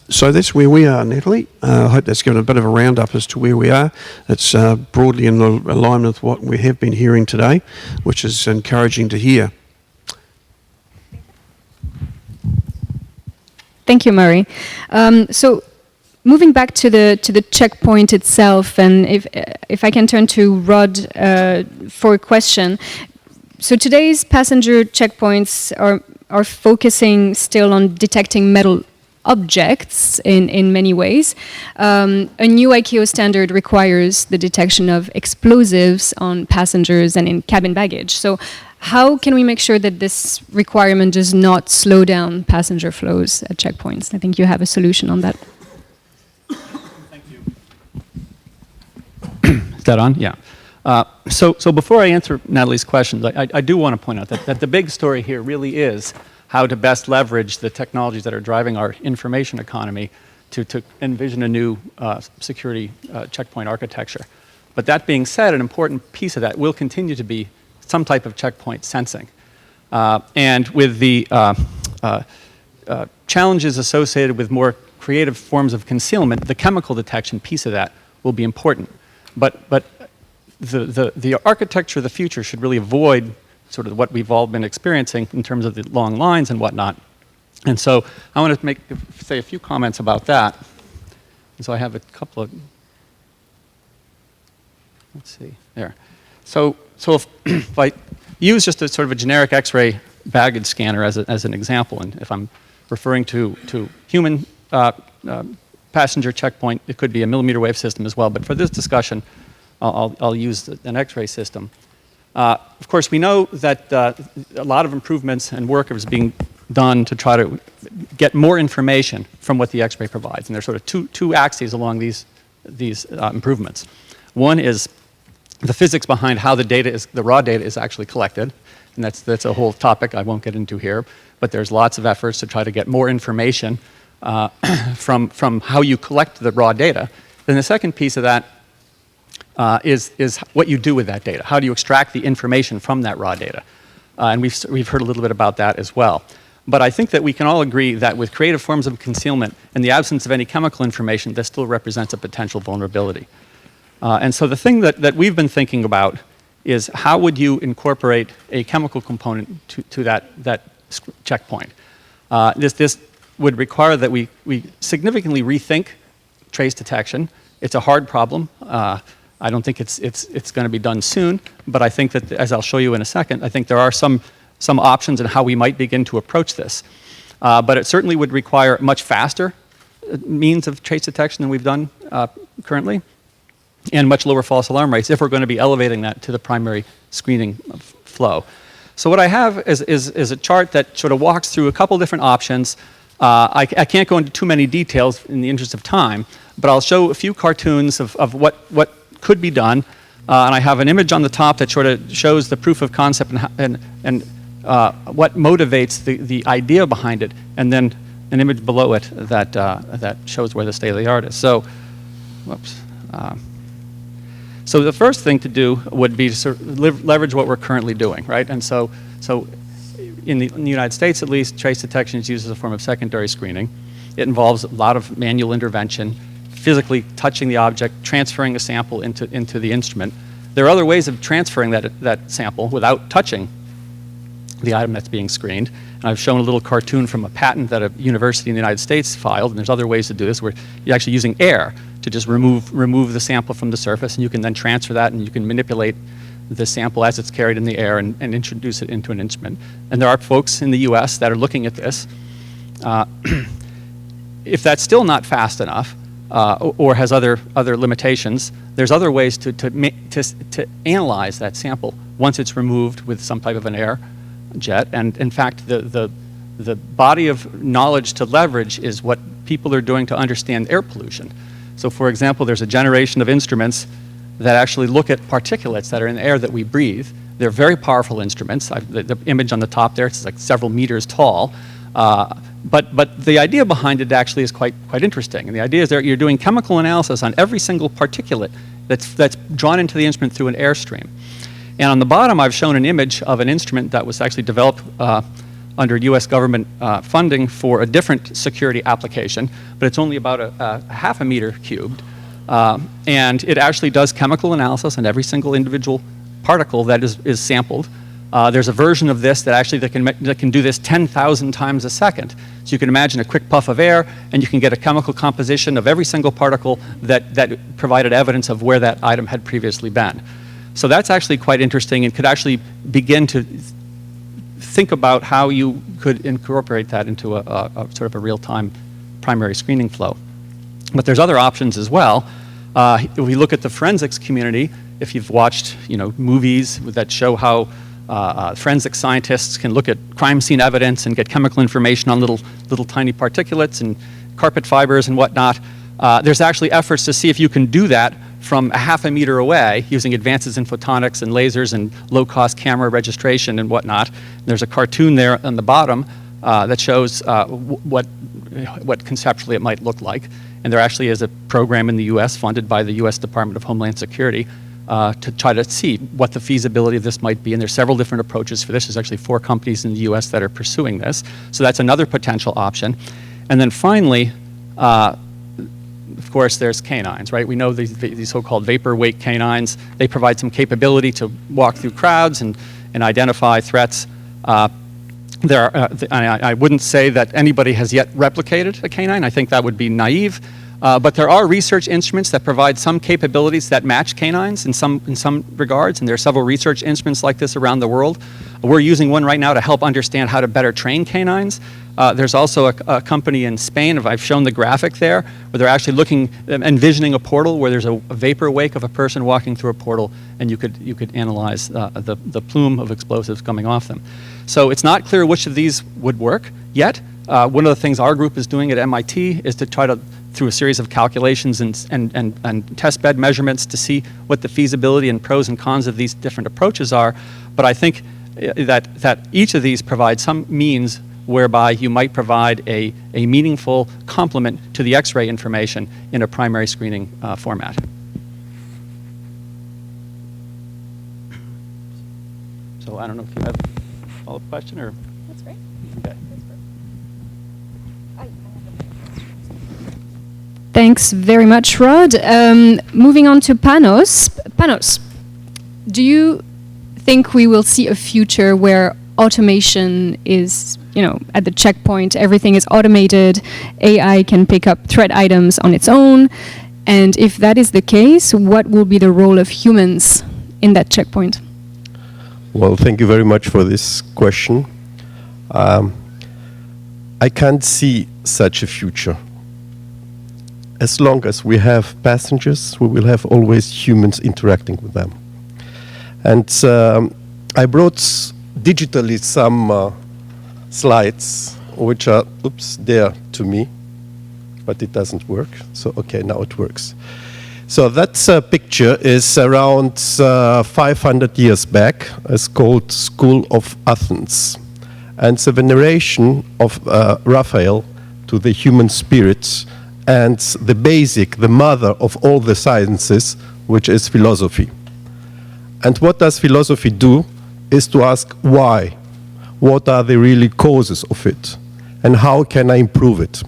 E: So that's where we are, Nathalie. I hope that's given a bit of a roundup as to where we are. It's broadly in alignment with what we have been hearing today, which is encouraging to hear.
C: Thank you, Murray. So moving back to the checkpoint itself, and if I can turn to Rod for a question. So today's passenger checkpoints are focusing still on detecting metal objects in many ways. A new ICAO standard requires the detection of explosives on passengers and in cabin baggage. So how can we make sure that this requirement does not slow down passenger flows at checkpoints? I think you have a solution on that.
F: Thank you. Is that on? Yeah. So before I answer Nathalie's questions, I do want to point out that the big story here really is how to best leverage the technologies that are driving our information economy to envision a new security checkpoint architecture. But that being said, an important piece of that will continue to be some type of checkpoint sensing. And with the challenges associated with more creative forms of concealment, the chemical detection piece of that will be important. But the architecture of the future should really avoid sort of what we've all been experiencing in terms of the long lines and whatnot. And so I want to say a few comments about that. And so I have a couple of, let's see, there. So if I use just a sort of a generic X-ray baggage scanner as an example, and if I'm referring to human passenger checkpoint, it could be a millimeter wave system as well, but for this discussion, I'll use an X-ray system. Of course, we know that a lot of improvements and work is being done to try to get more information from what the X-ray provides, and there's sort of two axes along these improvements. One is the physics behind how the raw data is actually collected, and that's a whole topic I won't get into here. But there's lots of efforts to try to get more information from how you collect the raw data. Then the second piece of that is what you do with that data. How do you extract the information from that raw data? And we've heard a little bit about that as well. But I think that we can all agree that with creative forms of concealment, in the absence of any chemical information, that still represents a potential vulnerability. And so the thing that we've been thinking about is how would you incorporate a chemical component to that checkpoint? This would require that we significantly rethink trace detection. It's a hard problem. I don't think it's going to be done soon, but I think that, as I'll show you in a second, I think there are some options in how we might begin to approach this. But it certainly would require much faster means of trace detection than we've done currently, and much lower false alarm rates if we're going to be elevating that to the primary screening flow. So what I have is a chart that sort of walks through a couple different options. I can't go into too many details in the interest of time, but I'll show a few cartoons of what could be done. And I have an image on the top that sort of shows the proof of concept and what motivates the idea behind it, and then an image below it that shows where the state of the art is. So, whoops. So the first thing to do would be to sort of leverage what we're currently doing, right? And so in the United States, at least, trace detection is used as a form of secondary screening. It involves a lot of manual intervention, physically touching the object, transferring a sample into the instrument. There are other ways of transferring that sample without touching the item that's being screened. And I've shown a little cartoon from a patent that a university in the United States filed, and there's other ways to do this where you're actually using air to just remove the sample from the surface, and you can then transfer that, and you can manipulate the sample as it's carried in the air and introduce it into an instrument. And there are folks in the US that are looking at this. If that's still not fast enough, or has other limitations, there's other ways to analyze that sample once it's removed with some type of an air jet. And in fact, the body of knowledge to leverage is what people are doing to understand air pollution. So for example, there's a generation of instruments that actually look at particulates that are in the air that we breathe. They're very powerful instruments. The image on the top there, it's like several meters tall. But the idea behind it actually is quite interesting. And the idea is that you're doing chemical analysis on every single particulate that's drawn into the instrument through an airstream. And on the bottom, I've shown an image of an instrument that was actually developed under US government funding for a different security application, but it's only about a half a meter cubed. And it actually does chemical analysis on every single individual particle that is sampled. There's a version of this that actually that can do this 10,000 times a second. So you can imagine a quick puff of air, and you can get a chemical composition of every single particle that provided evidence of where that item had previously been. So that's actually quite interesting, and could actually begin to think about how you could incorporate that into a sort of a real-time primary screening flow. But there's other options as well. If we look at the forensics community, if you've watched movies that show how forensic scientists can look at crime scene evidence and get chemical information on little tiny particulates and carpet fibers and whatnot, there's actually efforts to see if you can do that from a half a meter away using advances in photonics and lasers and low-cost camera registration and whatnot. There's a cartoon there on the bottom that shows what conceptually it might look like. And there actually is a program in the US funded by the US Department of Homeland Security to try to see what the feasibility of this might be. And there's several different approaches for this. There's actually 4 companies in the US that are pursuing this. So that's another potential option. And then finally, of course, there's canines, right? We know these so-called vapor wake canines. They provide some capability to walk through crowds and identify threats. I wouldn't say that anybody has yet replicated a canine. I think that would be naive. But there are research instruments that provide some capabilities that match canines in some regards, and there are several research instruments like this around the world. We're using one right now to help understand how to better train canines. There's also a company in Spain, I've shown the graphic there, where they're actually envisioning a portal where there's a vapor wake of a person walking through a portal, and you could analyze the plume of explosives coming off them. So it's not clear which of these would work yet. One of the things our group is doing at MIT is to try to, through a series of calculations and test bed measurements, to see what the feasibility and pros and cons of these different approaches are. But I think that each of these provides some means whereby you might provide a meaningful complement to the X-ray information in a primary screening format. So I don't know if you have a follow-up question or?
C: That's great.
F: Okay.
C: Thanks very much, Rod. Moving on to Panos. Panos, do you think we will see a future where automation is, at the checkpoint, everything is automated, AI can pick up threat items on its own? And if that is the case, what will be the role of humans in that checkpoint?
G: Well, thank you very much for this question. I can't see such a future. As long as we have passengers, we will have always humans interacting with them. And I brought digitally some slides, which are, there to me, but it doesn't work. So, okay, now it works. So that picture is around 500 years back. It's called School of Athens. And it's a veneration of Raphael to the human spirit and the mother of all the sciences, which is philosophy. And what does philosophy do is to ask why. What are the really causes of it? And how can I improve it?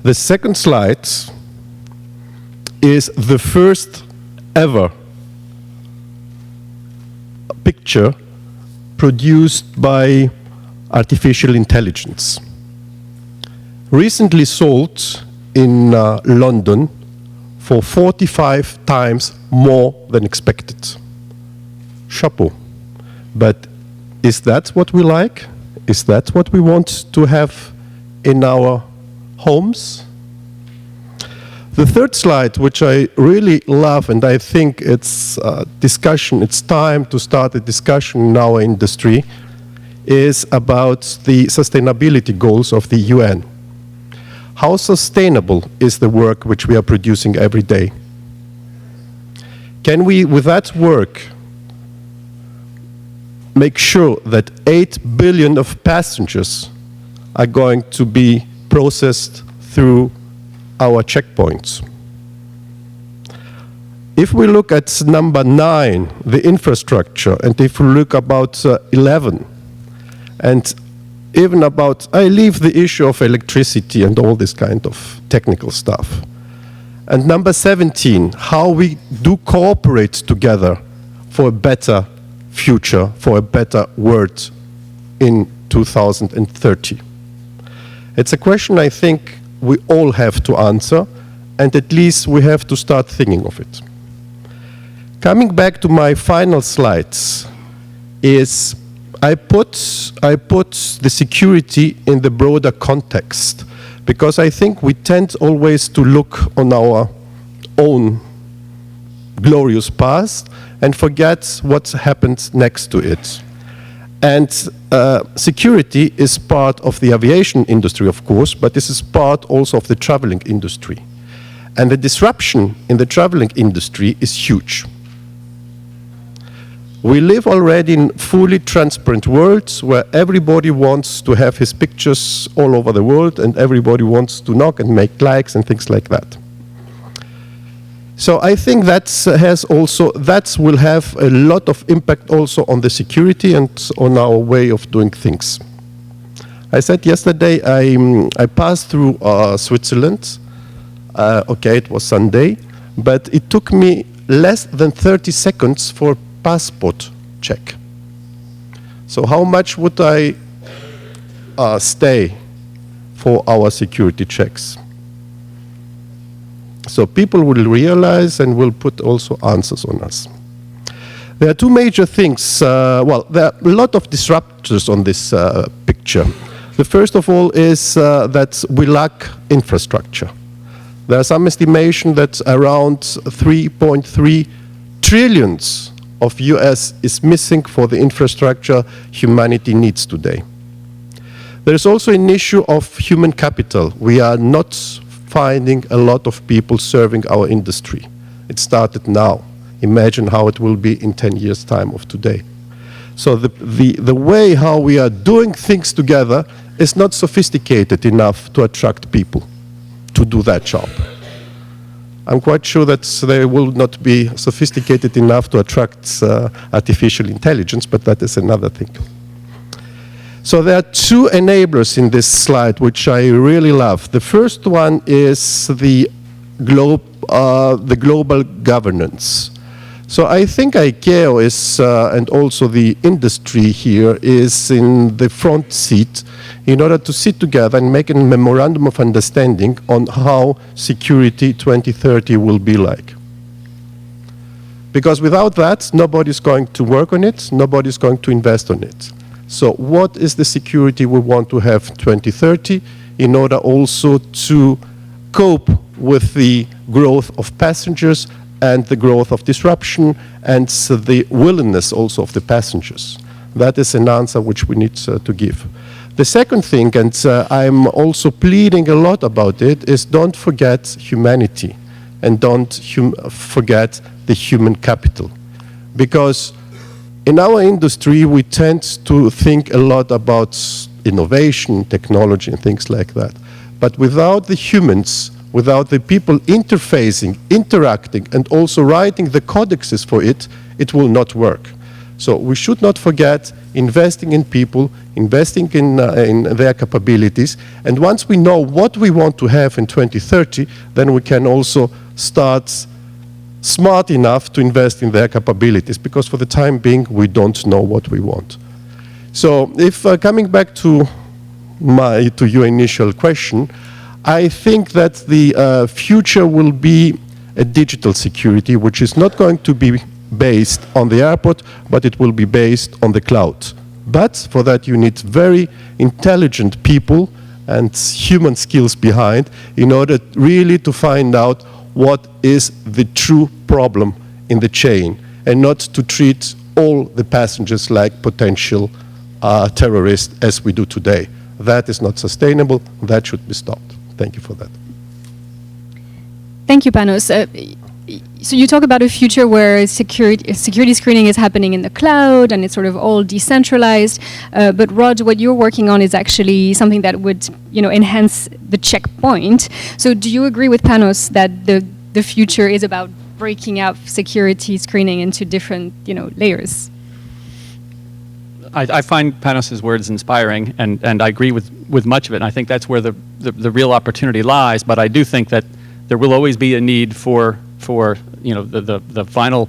G: The second slide is the first ever picture produced by artificial intelligence. Recently sold in London for 45 times more than expected. Chapeau. But is that what we like? Is that what we want to have in our homes? The third slide, which I really love, and I think it's discussion, it's time to start a discussion in our industry, is about the sustainability goals of the UN. How sustainable is the work which we are producing every day? Can we, with that work, make sure that 8 billion of passengers are going to be processed through our checkpoints? If we look at number 9, the infrastructure, and if we look about 11, and even about, I leave the issue of electricity and all this kind of technical stuff. And number 17, how we do cooperate together for a better future, for a better world in 2030? It's a question I think we all have to answer, and at least we have to start thinking of it. Coming back to my final slides, is I put the security in the broader context, because I think we tend always to look on our own glorious past and forget what happens next to it. And security is part of the aviation industry, of course, but this is part also of the traveling industry. And the disruption in the traveling industry is huge. We live already in fully transparent worlds where everybody wants to have his pictures all over the world and everybody wants to knock and make likes and things like that. So I think that will have a lot of impact also on the security and on our way of doing things. I said yesterday I passed through Switzerland. Okay, it was Sunday, but it took me less than 30 seconds for passport check. So how much would I stay for our security checks? So people will realize and will put also answers on us. There are two major things. Well, there are a lot of disruptors on this picture. The first of all is that we lack infrastructure. There are some estimation that around 3.3 trillions of US is missing for the infrastructure humanity needs today. There is also an issue of human capital. We are not finding a lot of people serving our industry. It started now. Imagine how it will be in 10 years' time of today. So the way how we are doing things together is not sophisticated enough to attract people to do that job. I'm quite sure that they will not be sophisticated enough to attract artificial intelligence, but that is another thing. So there are two enablers in this slide which I really love. The first one is the global governance. So I think ICAO is, and also the industry here, is in the front seat in order to sit together and make a memorandum of understanding on how security 2030 will be like. Because without that, nobody's going to work on it, nobody's going to invest on it. So what is the security we want to have 2030 in order also to cope with the growth of passengers and the growth of disruption and the willingness also of the passengers? That is an answer which we need to give. The second thing, and I'm also pleading a lot about it, is don't forget humanity and don't forget the human capital. Because in our industry, we tend to think a lot about innovation, technology, and things like that. But without the humans, without the people interfacing, interacting, and also writing the codexes for it, it will not work. So we should not forget investing in people, investing in their capabilities, and once we know what we want to have in 2030, then we can also start smart enough to invest in their capabilities, because for the time being, we don't know what we want. So if coming back to your initial question, I think that the future will be a digital security, which is not going to be based on the airport, but it will be based on the cloud. But for that, you need very intelligent people and human skills behind in order really to find out what is the true problem in the chain, and not to treat all the passengers like potential terrorists as we do today. That is not sustainable. That should be stopped. Thank you for that.
C: Thank you, Panos. So you talk about a future where security screening is happening in the cloud and it's sort of all decentralized. But Rod, what you're working on is actually something that would, enhance the checkpoint. So do you agree with Panos that the future is about breaking up security screening into different, layers?
F: I find Panos' words inspiring, and I agree with much of it. And I think that's where the real opportunity lies. But I do think that there will always be a need for the final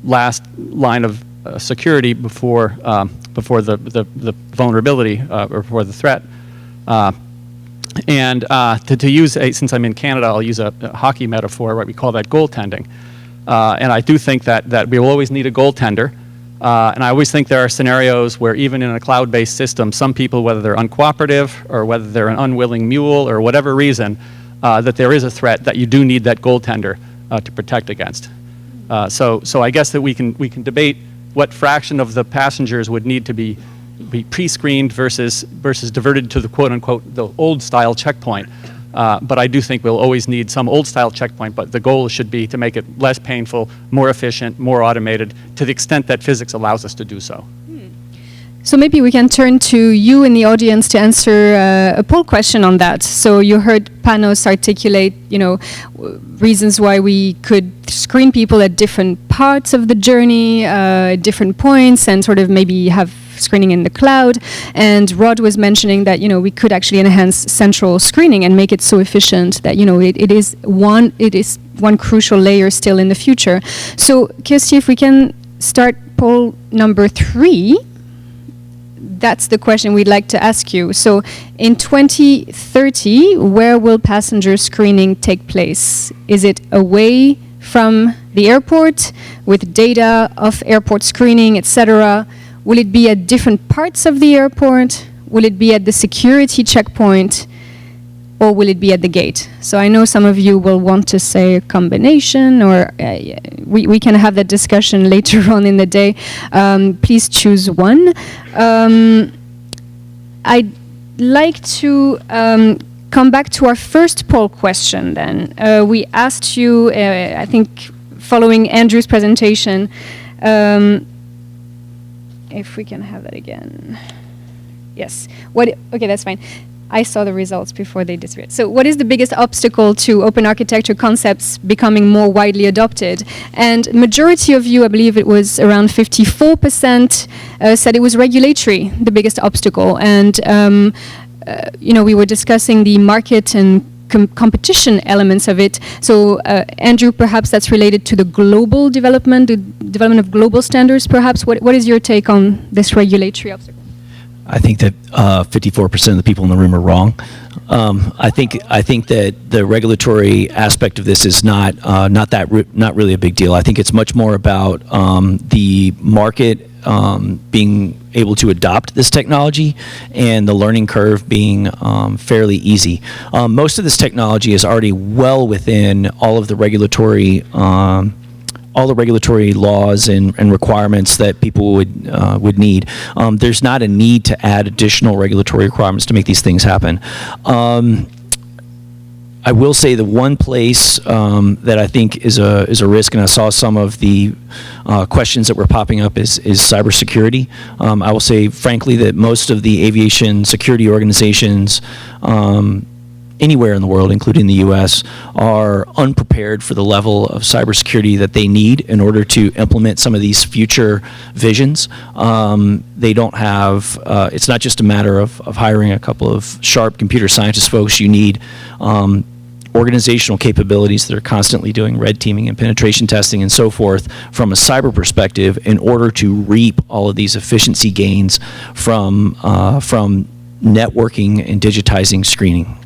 F: last line of security before the vulnerability or before the threat. And to use since I'm in Canada, I'll use a hockey metaphor, right? We call that goaltending. And I do think that we will always need a goaltender. And I always think there are scenarios where even in a cloud-based system, some people, whether they're uncooperative or whether they're an unwilling mule or whatever reason, that there is a threat that you do need that goaltender to protect against. So I guess that we can debate what fraction of the passengers would need to be pre-screened versus diverted to the quote-unquote the old-style checkpoint. But I do think we'll always need some old-style checkpoint, but the goal should be to make it less painful, more efficient, more automated, to the extent that physics allows us to do so.
C: So maybe we can turn to you in the audience to answer a poll question on that. So you heard Panos articulate, reasons why we could screen people at different parts of the journey, different points, and sort of maybe have screening in the cloud. And Rod was mentioning that we could actually enhance central screening and make it so efficient that it is one crucial layer still in the future. So Kirsty, if we can start poll number 3. That's the question we'd like to ask you. So in 2030, where will passenger screening take place? Is it away from the airport with data of airport screening, etc.? Will it be at different parts of the airport? Will it be at the security checkpoint? Or will it be at the gate? So I know some of you will want to say a combination, or we can have that discussion later on in the day. Please choose one. I'd like to come back to our first poll question then. We asked you, I think following Andrew's presentation, if we can have that again. Yes. Okay, that's fine. I saw the results before they disappeared. So what is the biggest obstacle to open architecture concepts becoming more widely adopted? And majority of you, I believe it was around 54%, said it was regulatory, the biggest obstacle. And, we were discussing the market and competition elements of it. So Andrew, perhaps that's related to the global development, the development of global standards, perhaps. What is your take on this regulatory obstacle?
D: I think that 54% of the people in the room are wrong. I think that the regulatory aspect of this is not really a big deal. I think it's much more about the market being able to adopt this technology and the learning curve being fairly easy. Most of this technology is already well within all of the regulatory laws and requirements that people would need. There's not a need to add additional regulatory requirements to make these things happen. I will say the one place that I think is a risk, and I saw some of the questions that were popping up, is cybersecurity. I will say, frankly, that most of the aviation security organizations anywhere in the world, including the U.S., are unprepared for the level of cybersecurity that they need in order to implement some of these future visions. They don't have, it's not just a matter of hiring a couple of sharp computer scientist folks. You need organizational capabilities that are constantly doing red teaming and penetration testing and so forth from a cyber perspective in order to reap all of these efficiency gains from networking and digitizing screening.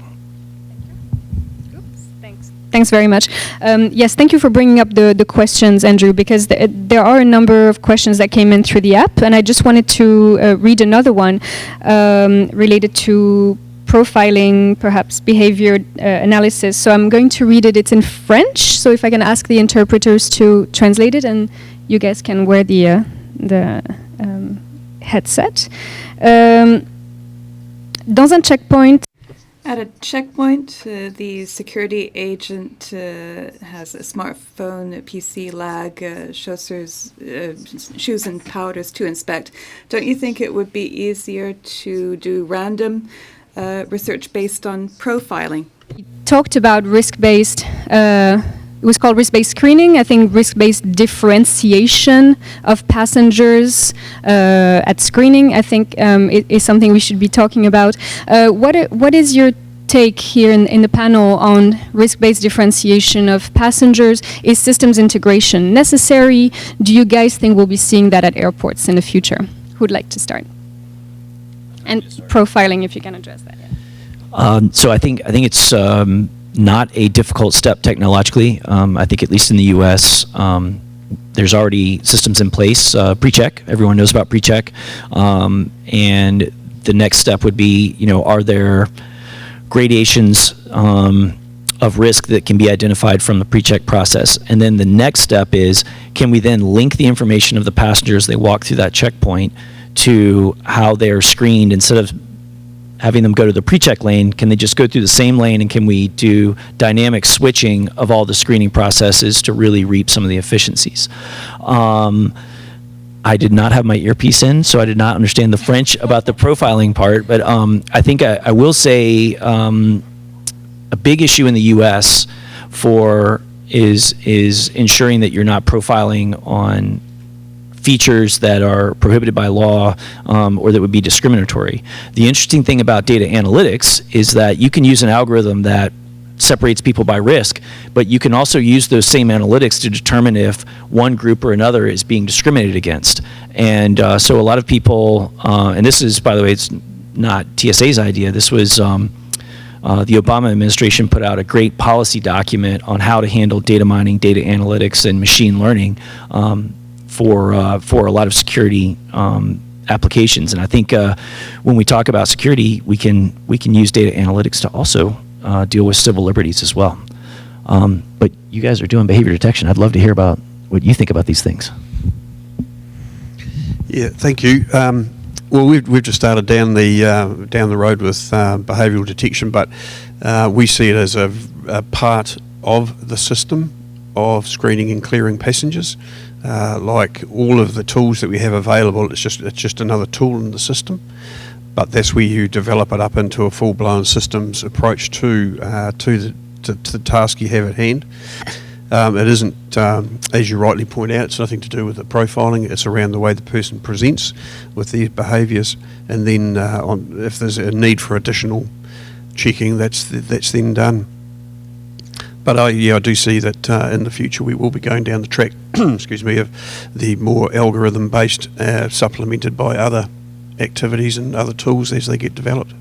C: Thanks very much. Yes, thank you for bringing up the questions, Andrew, because there are a number of questions that came in through the app, and I just wanted to read another one related to profiling, perhaps behavior analysis. So I'm going to read it. It's in French, so if I can ask the interpreters to translate it, and you guys can wear the headset. Dans un checkpoint,
H: at a checkpoint, the security agent has a smartphone, a PC, lag, shoes and powders to inspect. Don't you think it would be easier to do random research based on profiling?
C: We talked about risk-based, it was called risk-based screening. I think risk-based differentiation of passengers at screening, I think, is something we should be talking about. What is your take here in the panel on risk-based differentiation of passengers. Is systems integration necessary? Do you guys think we'll be seeing that at airports in the future? Who'd like to start? And profiling, if you can address that. Yeah.
D: So I think it's not a difficult step technologically. I think at least in the U.S. There's already systems in place. Pre-check, everyone knows about pre-check, and the next step would be, are there gradations of risk that can be identified from the pre-check process? And then the next step is, can we then link the information of the passengers they walk through that checkpoint to how they're screened? Instead of having them go to the pre-check lane, can they just go through the same lane, and can we do dynamic switching of all the screening processes to really reap some of the efficiencies? I did not have my earpiece in, so I did not understand the French about the profiling part, but I think I will say a big issue in the U.S. is ensuring that you're not profiling on features that are prohibited by law or that would be discriminatory. The interesting thing about data analytics is that you can use an algorithm that separates people by risk, but you can also use those same analytics to determine if one group or another is being discriminated against. And so a lot of people, and this is, by the way, it's not TSA's idea, this was the Obama administration put out a great policy document on how to handle data mining, data analytics, and machine learning for a lot of security applications. And I think when we talk about security, we can use data analytics to also deal with civil liberties as well. But you guys are doing behavior detection. I'd love to hear about what you think about these things.
E: Yeah, thank you. Well, we've just started down the road with behavioural detection, but we see it as a part of the system of screening and clearing passengers. Like all of the tools that we have available, it's just another tool in the system. But that's where you develop it up into a full-blown systems approach to the task you have at hand. It isn't, as you rightly point out, it's nothing to do with the profiling. It's around the way the person presents with their behaviours, and then if there's a need for additional checking, that's then done. But I do see that in the future we will be going down the track, excuse me, of the more algorithm-based, supplemented by other activities and other tools as they get developed.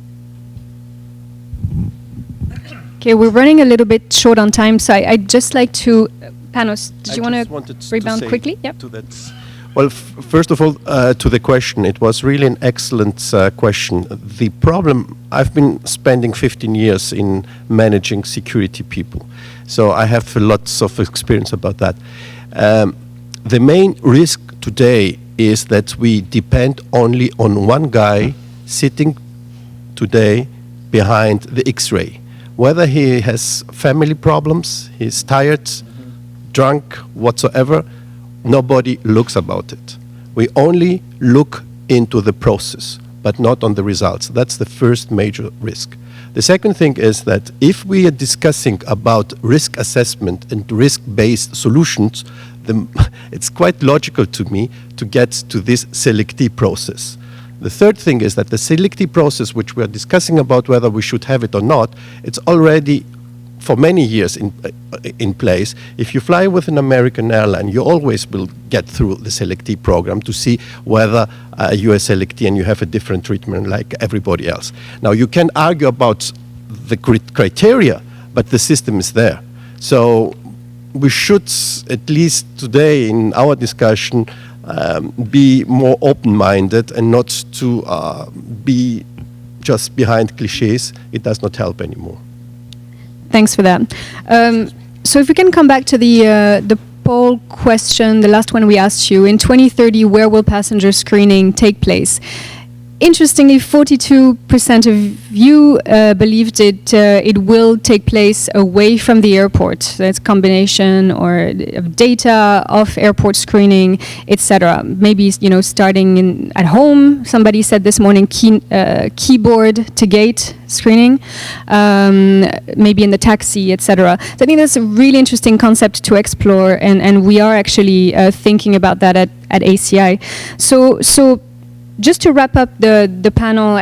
C: Okay, we're running a little bit short on time, so I'd just like to, Panos, did you want to rebound quickly? Yep.
G: To that. Well, first of all, to the question, it was really an excellent question. The problem, I've been spending 15 years in managing security people, so I have lots of experience about that. The main risk today is that we depend only on one guy sitting today behind the X-ray. Whether he has family problems, he's tired, drunk, whatsoever, nobody looks about it. We only look into the process, but not on the results. That's the first major risk. The second thing is that if we are discussing about risk assessment and risk-based solutions, it's quite logical to me to get to this selectee process. The third thing is that the selectee process, which we are discussing about whether we should have it or not, it's already for many years in place. If you fly with an American airline, you always will get through the selectee program to see whether you are a selectee and you have a different treatment like everybody else. Now, you can argue about the criteria, but the system is there. So we should, at least today in our discussion, be more open-minded and not to be just behind cliches. It does not help anymore.
C: Thanks for that. So if we can come back to the poll question, the last one we asked you, in 2030, where will passenger screening take place? Interestingly, 42% of you believed it will take place away from the airport. That's a combination of data, of airport screening, etc. Maybe starting at home. Somebody said this morning keyboard to gate screening. Maybe in the taxi, etc. So I think that's a really interesting concept to explore, and we are actually thinking about that at ACI. So. Just to wrap up the panel,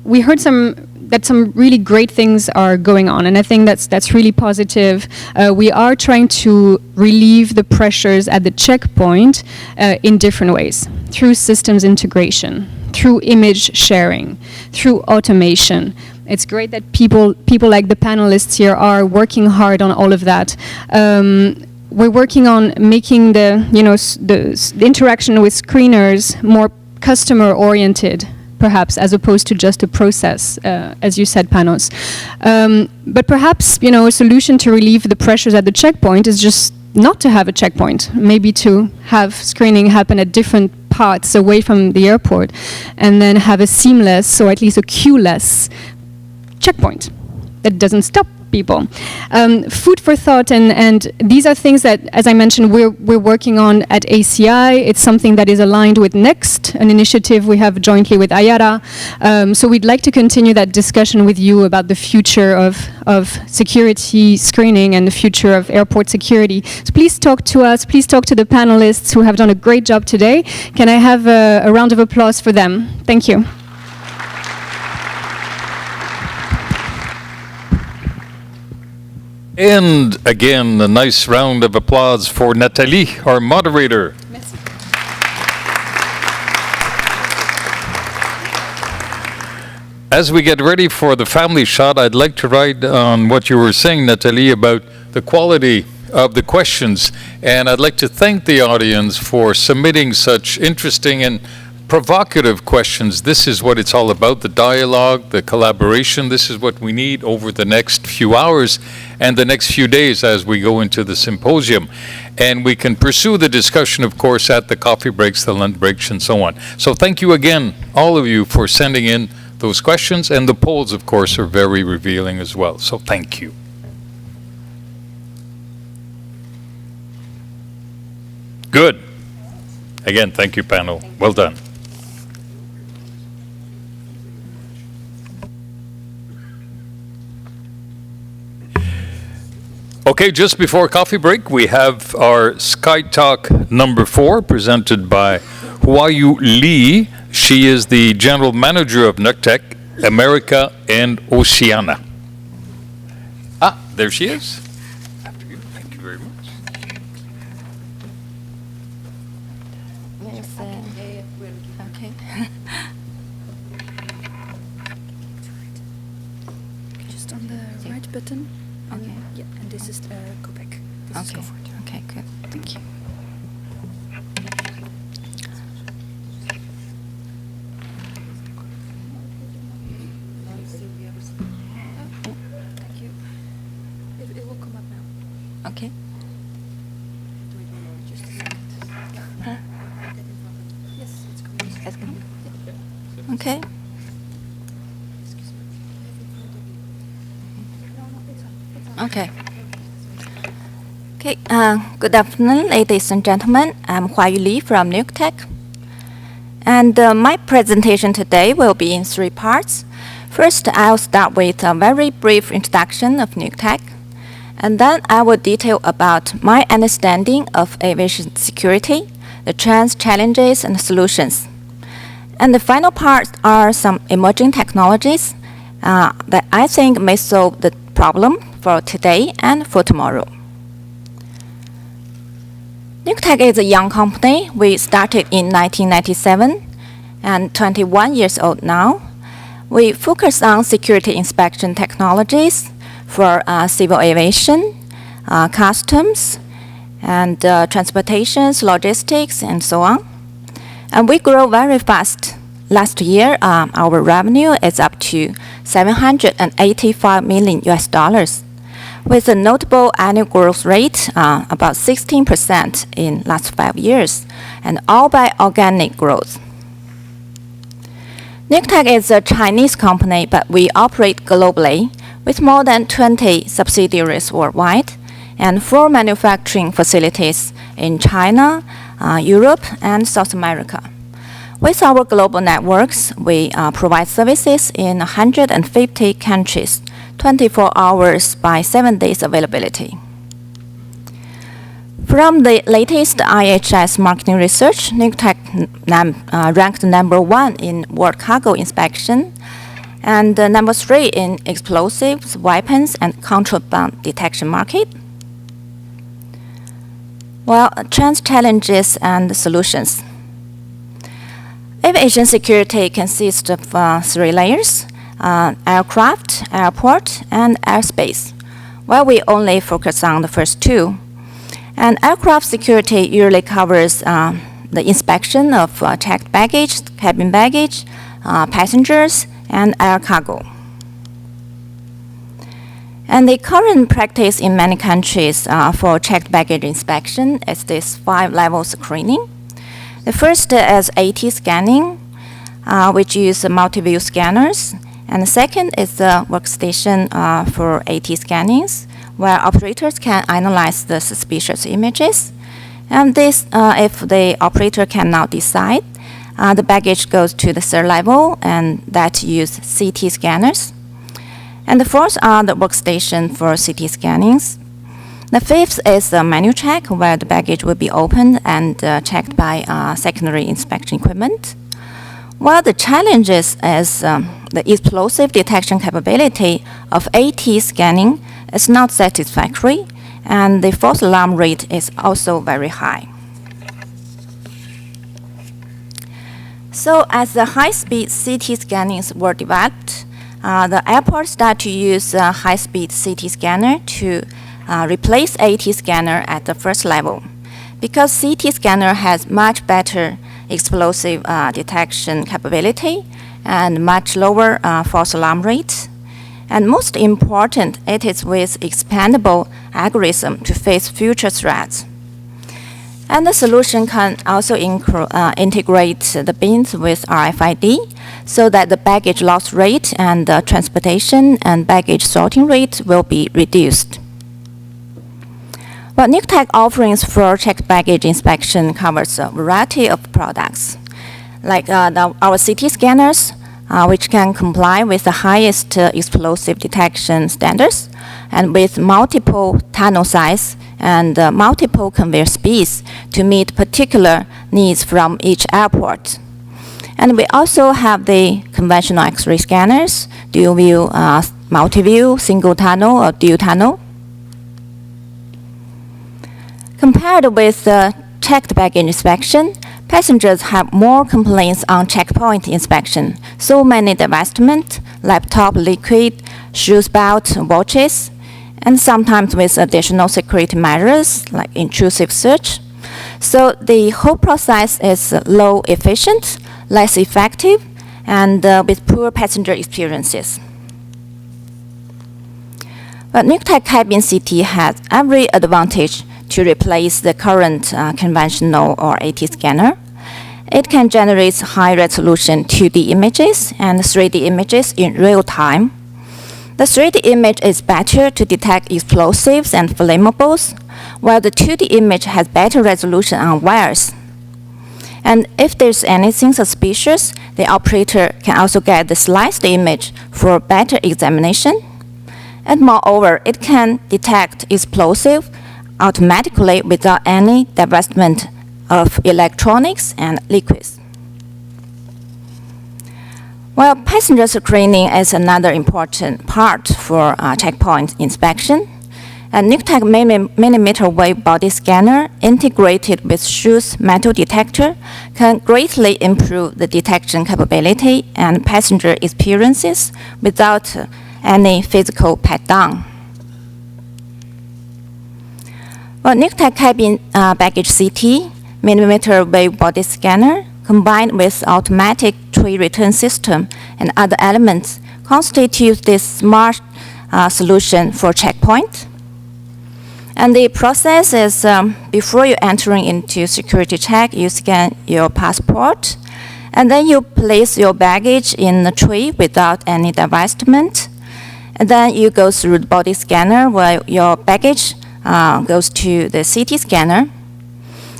C: we heard some that some really great things are going on, and I think that's really positive. We are trying to relieve the pressures at the checkpoint in different ways, through systems integration, through image sharing, through automation. It's great that people like the panelists here are working hard on all of that. We're working on making the interaction with screeners more customer-oriented, perhaps, as opposed to just a process, as you said, Panos. But perhaps, a solution to relieve the pressures at the checkpoint is just not to have a checkpoint, maybe to have screening happen at different parts away from the airport, and then have a seamless, or at least a queue-less checkpoint that doesn't stop people. Food for thought, and these are things that, as I mentioned, we're working on at ACI. It's something that is aligned with NEXT, an initiative we have jointly with IATA. So we'd like to continue that discussion with you about the future of security screening and the future of airport security. So please talk to us. Please talk to the panelists who have done a great job today. Can I have a round of applause for them? Thank you.
B: And again, a nice round of applause for Nathalie, our moderator.
C: Merci.
B: As we get ready for the family shot, I'd like to ride on what you were saying, Nathalie, about the quality of the questions. And I'd like to thank the audience for submitting such interesting and provocative questions. This is what it's all about, the dialogue, the collaboration. This is what we need over the next few hours and the next few days as we go into the symposium. And we can pursue the discussion, of course, at the coffee breaks, the lunch breaks, and so on. So thank you again, all of you, for sending in those questions. And the polls, of course, are very revealing as well. So thank you. Good. Again, thank you, panel. Well done. Okay, just before coffee break, we have our SkyTalk number 4, presented by Huayu Li. She is the General Manager of NUCTEC, America and Oceania. Ah, there she is. After you. Thank you very much.
I: Yes, okay.
J: Just on the right button.
I: Okay.
J: Yeah, and this is go back. This is
I: Okay.
J: go forward.
I: Okay, good. Thank you.
J: Thank you. It will come up now.
I: Okay.
J: Just a second.
I: Huh?
J: Yes, it's coming.
I: Let's go. Okay. Okay. Okay. Good afternoon, ladies and gentlemen. I'm Huayu Li from NUCTEC. And my presentation today will be in 3 parts. First, I'll start with a very brief introduction of NUCTEC. And then I will detail about my understanding of aviation security, the trends, challenges, and solutions. And the final part are some emerging technologies that I think may solve the problem for today and for tomorrow. NUCTEC is a young company. We started in 1997 and 21 years old now. We focus on security inspection technologies for civil aviation, customs, and transportation, logistics, and so on. And we grow very fast. Last year, our revenue is up to $785 million US, with a notable annual growth rate about 16% in last 5 years, and all by organic growth. NUCTEC is a Chinese company, but we operate globally with more than 20 subsidiaries worldwide and 4 manufacturing facilities in China, Europe, and South America. With our global networks, we provide services in 150 countries, 24 hours by 7 days availability. From the latest IHS marketing research, NUCTEC ranked number 1 in world cargo inspection And number 3 in explosives, weapons, and contraband detection market. Well, trends, challenges, and solutions. Aviation security consists of 3 layers: aircraft, airport, and airspace. Well, we only focus on the first 2. And aircraft security usually covers the inspection of checked baggage, cabin baggage, passengers, and air cargo. And the current practice in many countries for checked baggage inspection is this 5-level screening. The first is AT scanning, which use multi-view scanners. And the second is the workstation for AT scannings, where operators can analyze the suspicious images. And this, if the operator cannot decide, the baggage goes to the 3rd level, and that use CT scanners. And the 4th are the workstation for CT scannings. The 5th is the manual check, where the baggage will be opened and checked by secondary inspection equipment. While the challenges is the explosive detection capability of AT scanning is not satisfactory, and the false alarm rate is also very high. So as the high-speed CT scannings were developed, the airports start to use high-speed CT scanner to replace AT scanner at the 1st level, because CT scanner has much better explosive detection capability and much lower false alarm rate. And most important, it is with expandable algorithm to face future threats. And the solution can also integrate the bins with RFID, so that the baggage loss rate and the transportation and baggage sorting rate will be reduced. Well, NUCTEC offerings for checked baggage inspection covers a variety of products, like our CT scanners, which can comply with the highest explosive detection standards, and with multiple tunnel size and multiple conveyor speeds to meet particular needs from each airport. And we also have the conventional X-ray scanners, dual view, multi-view, single tunnel, or dual tunnel. Compared with the checked baggage inspection, passengers have more complaints on checkpoint inspection. So many divestment, laptop, liquid, shoes, belt, watches, and sometimes with additional security measures like intrusive search. So the whole process is low efficient, less effective, and with poor passenger experiences. But NUCTEC cabin CT has every advantage to replace the current conventional or AT scanner. It can generate high-resolution 2D images and 3D images in real time. The 3D image is better to detect explosives and flammables, while the 2D image has better resolution on wires. And if there's anything suspicious, the operator can also get the sliced image for better examination. And moreover, it can detect explosive automatically without any divestment of electronics and liquids. Well, passenger screening is another important part for checkpoint inspection. A NUCTEC millimeter wave body scanner integrated with shoes metal detector can greatly improve the detection capability and passenger experiences without any physical pat-down. Well, NUCTEC cabin baggage CT millimeter wave body scanner combined with automatic tray return system and other elements constitute this smart solution for checkpoint. And the process is before you entering into security check, you scan your passport, and then you place your baggage in the tray without any divestment. And then you go through the body scanner where your baggage goes to the CT scanner.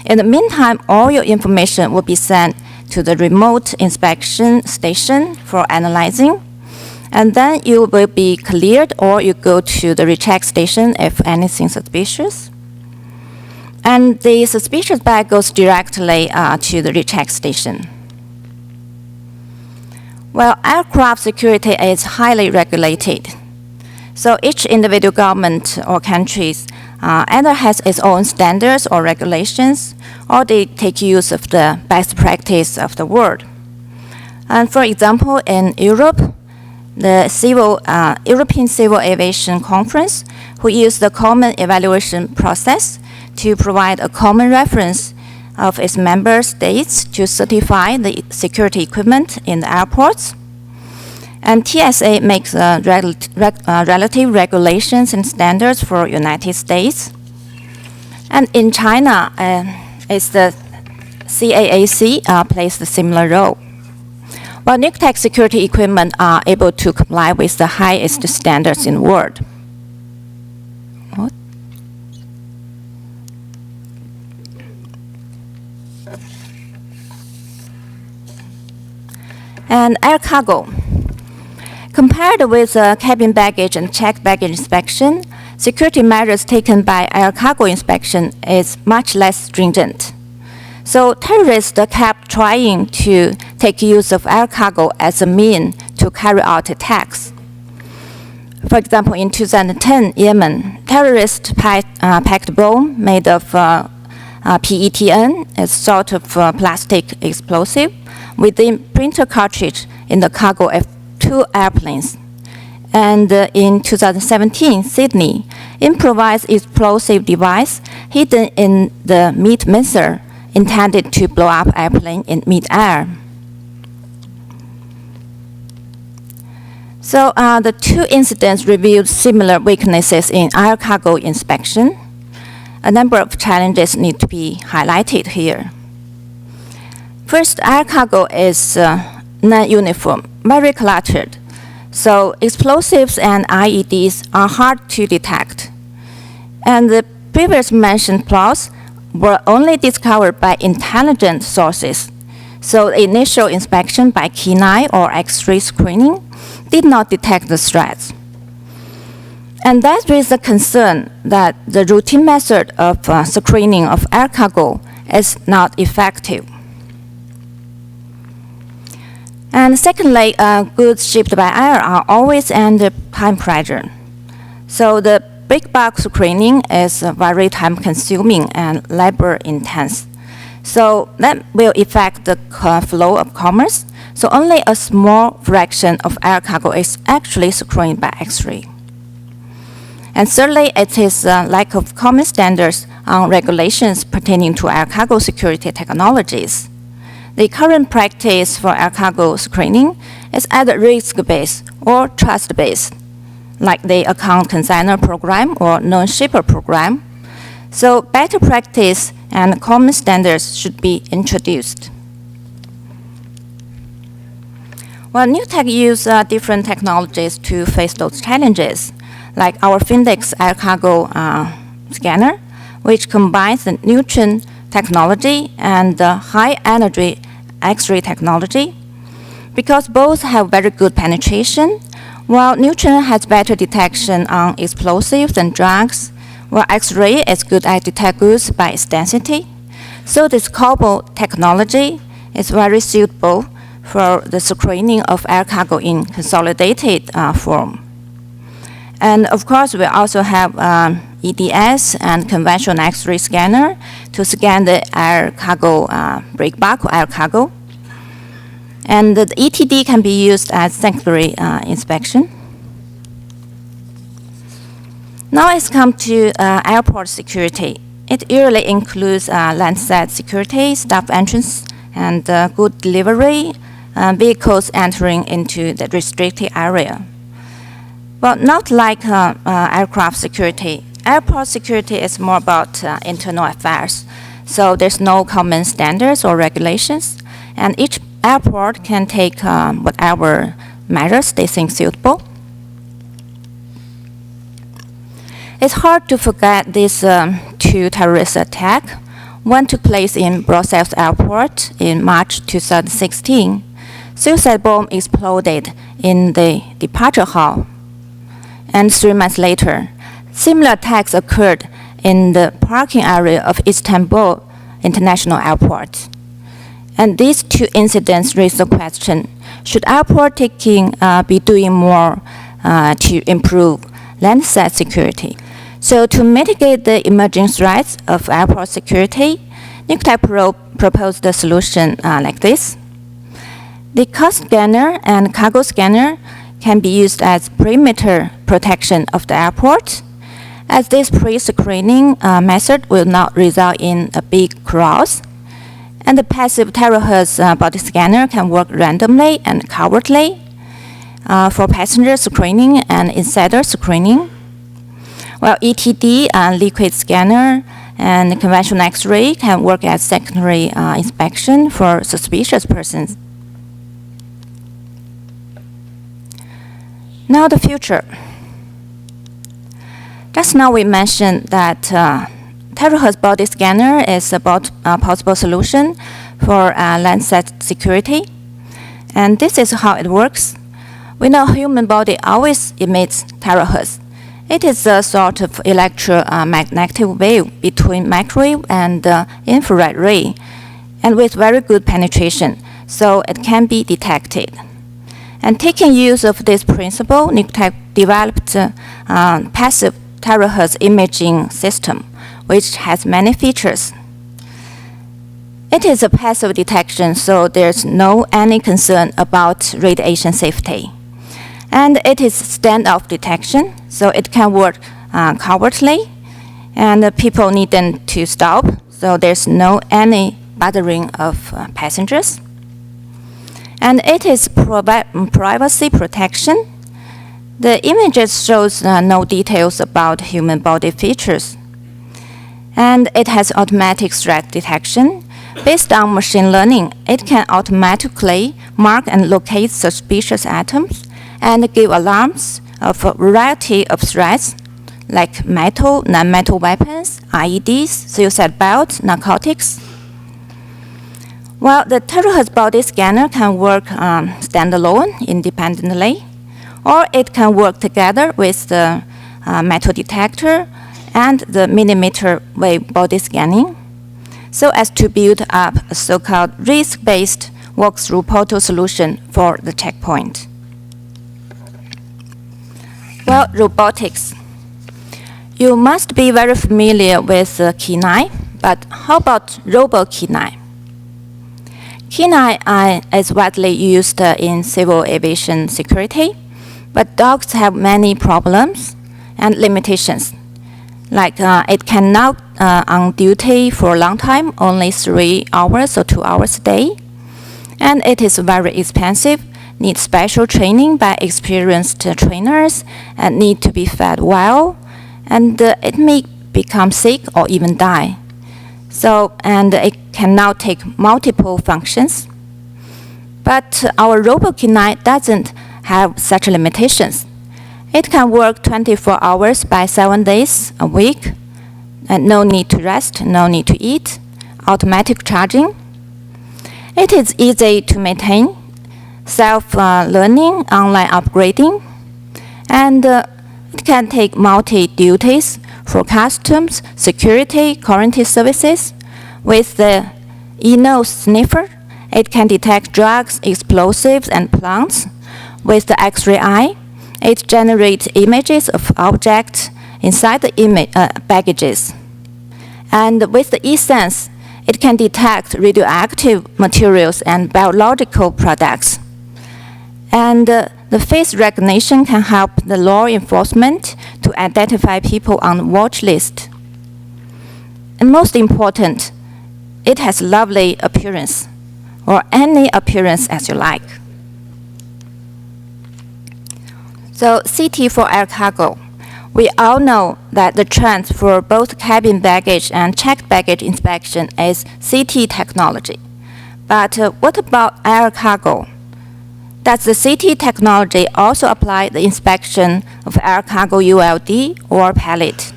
I: In the meantime, all your information will be sent to the remote inspection station for analyzing. And then you will be cleared, or you go to the recheck station if anything suspicious. And the suspicious bag goes directly to the recheck station. Well, aircraft security is highly regulated. So each individual government or countries either has its own standards or regulations, or they take use of the best practice of the world. And for example, in Europe, the European Civil Aviation Conference, who used the common evaluation process to provide a common reference of its member states to certify the security equipment in the airports. And TSA makes relative regulations and standards for United States. And in China, it's the CAAC plays a similar role. While nuclear security equipment are able to comply with the highest standards in the world. What? And air cargo. Compared with cabin baggage and checked baggage inspection, security measures taken by air cargo inspection is much less stringent. So terrorists kept trying to take use of air cargo as a means to carry out attacks. For example, in 2010, Yemen, terrorists packed bomb made of PETN, a sort of plastic explosive, within printer cartridge in the cargo of 2 airplanes. And in 2017, Sydney, improvised explosive device hidden in the meat mincer intended to blow up airplane in mid-air. So the 2 incidents revealed similar weaknesses in air cargo inspection. A number of challenges need to be highlighted here. First, air cargo is non-uniform, very cluttered. So explosives and IEDs are hard to detect. And the previous mentioned flaws were only discovered by intelligent sources. So initial inspection by K9 or X-ray screening did not detect the threats. And that raises the concern that the routine method of screening of air cargo is not effective. And secondly, goods shipped by air are always under time pressure. So the big bulk screening is very time consuming and labor intense. So that will affect the flow of commerce. So only a small fraction of air cargo is actually screened by X-ray. And thirdly, it is lack of common standards on regulations pertaining to air cargo security technologies. The current practice for air cargo screening is either risk-based or trust-based, like the account consignor program or known shipper program. So better practice and common standards should be introduced. Well, new tech use different technologies to face those challenges, like our Findex air cargo scanner, which combines the neutron technology and the high energy X-ray technology. Because both have very good penetration, while neutron has better detection on explosives and drugs, while X-ray is good at detect goods by its density. So this combo technology is very suitable for the screening of air cargo in consolidated form. And of course, we also have EDS and conventional X-ray scanner to scan the air cargo, break bulk air cargo. And the ETD can be used as sanctuary inspection. Now it's come to airport security. It usually includes landside security, staff entrance, and good delivery, vehicles entering into the restricted area. But not like aircraft security. Airport security is more about internal affairs. So there's no common standards or regulations. And each airport can take whatever measures they think suitable. It's hard to forget these 2 terrorist attacks. One took place in Brussels Airport in March 2016. Suicide bomb exploded in the departure hall. And 3 months later, similar attacks occurred in the parking area of Istanbul International Airport. And these 2 incidents raise the question, should airport taking be doing more to improve landside security? So to mitigate the emerging threats of airport security, NUCTEC proposed a solution like this. The cost scanner and cargo scanner can be used as perimeter protection of the airport, as this pre-screening method will not result in a big crowds. And the passive terahertz body scanner can work randomly and covertly for passenger screening and insider screening. While ETD liquid scanner and conventional X-ray can work as secondary inspection for suspicious persons. Now the future. Just now we mentioned that terahertz body scanner is a possible solution for landside security. And this is how it works. We know human body always emits terahertz. It is a sort of electromagnetic wave between microwave and infrared ray, and with very good penetration, so it can be detected. And taking use of this principle, NUCTEC developed passive terahertz imaging system, which has many features. It is a passive detection, so there's no any concern about radiation safety. And it is standoff detection, so it can work covertly, and people needn't to stop, so there's no any bothering of passengers. And it is privacy protection. The images shows no details about human body features. And it has automatic threat detection. Based on machine learning, it can automatically mark and locate suspicious items and give alarms of a variety of threats like metal, non-metal weapons, IEDs, suicide belts, narcotics. Well, the terahertz body scanner can work standalone, independently, or it can work together with the metal detector and the millimeter wave body scanning, so as to build up a so-called risk-based walkthrough portal solution for the checkpoint. Well, robotics. You must be very familiar with K9, but how about robo-K9? K9 is widely used in civil aviation security, but dogs have many problems and limitations. Like it cannot on duty for a long time, only 3 hours or 2 hours a day. And it is very expensive, needs special training by experienced trainers, and need to be fed well. And it may become sick or even die. So, and it can now take multiple functions. But our RoboK9 doesn't have such limitations. It can work 24 hours by 7 days a week, and no need to rest, no need to eat, automatic charging. It is easy to maintain, self-learning, online upgrading, and it can take multi-duties for customs, security, quarantine services. With the nose sniffer, it can detect drugs, explosives, and plants. With the X-ray eye, it generates images of objects inside the baggages. And with the eSense, it can detect radioactive materials and biological products. And the face recognition can help the law enforcement to identify people on the watch list. And most important, it has lovely appearance, or any appearance as you like. So CT for air cargo. We all know that the trend for both cabin baggage and checked baggage inspection is CT technology. But what about air cargo? Does the CT technology also apply the inspection of air cargo ULD or pallet?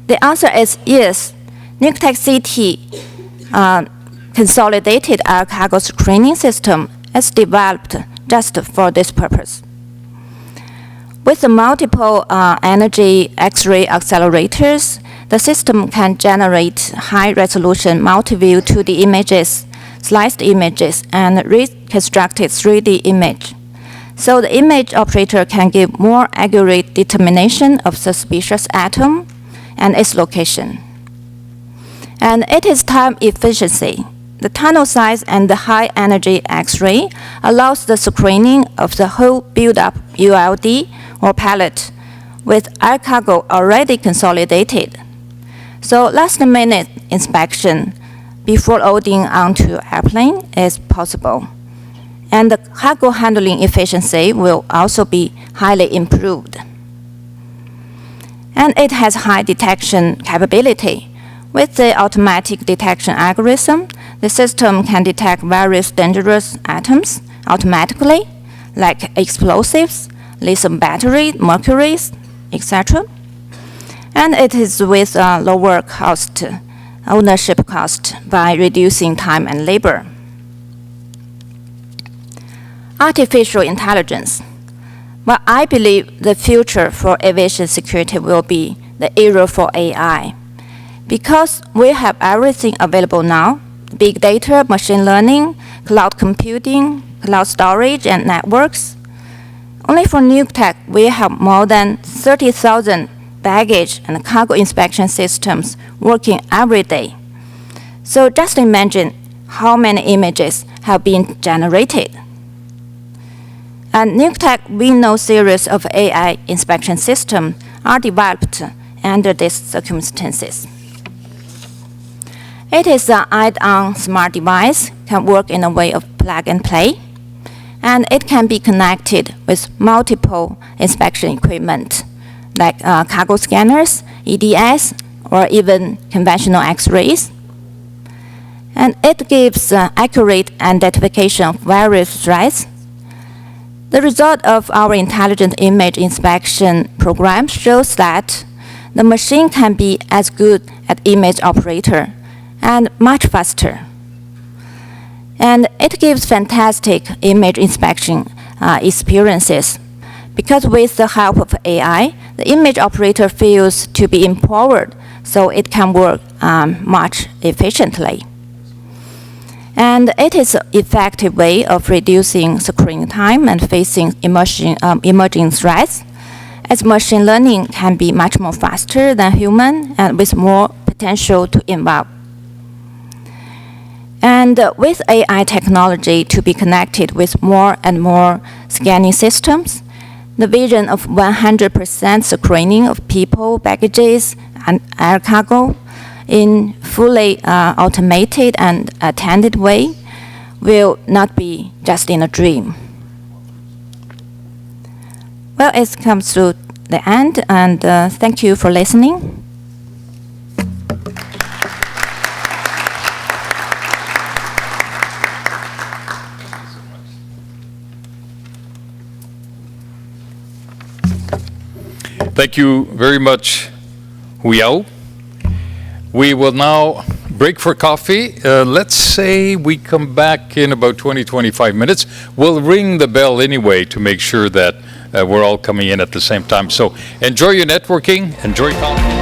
I: The answer is yes. NUCTEC CT consolidated air cargo screening system is developed just for this purpose. With the multiple energy X-ray accelerators, the system can generate high-resolution multi-view 2D images sliced images and reconstructed 3D image. So the image operator can give more accurate determination of suspicious atom and its location. And it is time efficiency. The tunnel size and the high energy X-ray allows the screening of the whole build-up ULD or pallet with air cargo already consolidated. So last-minute inspection before loading onto airplane is possible. And the cargo handling efficiency will also be highly improved. And it has high detection capability. With the automatic detection algorithm, the system can detect various dangerous atoms automatically, like explosives, lithium battery, mercuries, etc. And it is with a lower cost, ownership cost by reducing time and labor. Artificial intelligence. Well, I believe the future for aviation security will be the era for AI. Because we have everything available now, big data, machine learning, cloud computing, cloud storage, and networks. Only for nuke tech, we have more than 30,000 baggage and cargo inspection systems working every day. So just imagine how many images have been generated. And nuke tech, we know series of AI inspection systems are developed under these circumstances. It is an add-on smart device, can work in a way of plug and play, and it can be connected with multiple inspection equipment, like cargo scanners, EDS, or even conventional X-rays. And it gives accurate identification of various threats. The result of our intelligent image inspection program shows that the machine can be as good as image operator and much faster. And it gives fantastic image inspection experiences because with the help of AI, the image operator feels to be empowered so it can work much efficiently. And it is an effective way of reducing screening time and facing emerging threats, as machine learning can be much more faster than human and with more potential to involve. And with AI technology to be connected with more and more scanning systems, the vision of 100% screening of people, baggages, and air cargo in fully automated and attended way will not be just in a dream. Well, it comes to the end, and thank you for listening.
B: Thank you very much, Hu Yao. We will now break for coffee. Let's say we come back in about 20-25 minutes. We'll ring the bell anyway to make sure that we're all coming in at the same time. So enjoy your networking, enjoy coffee.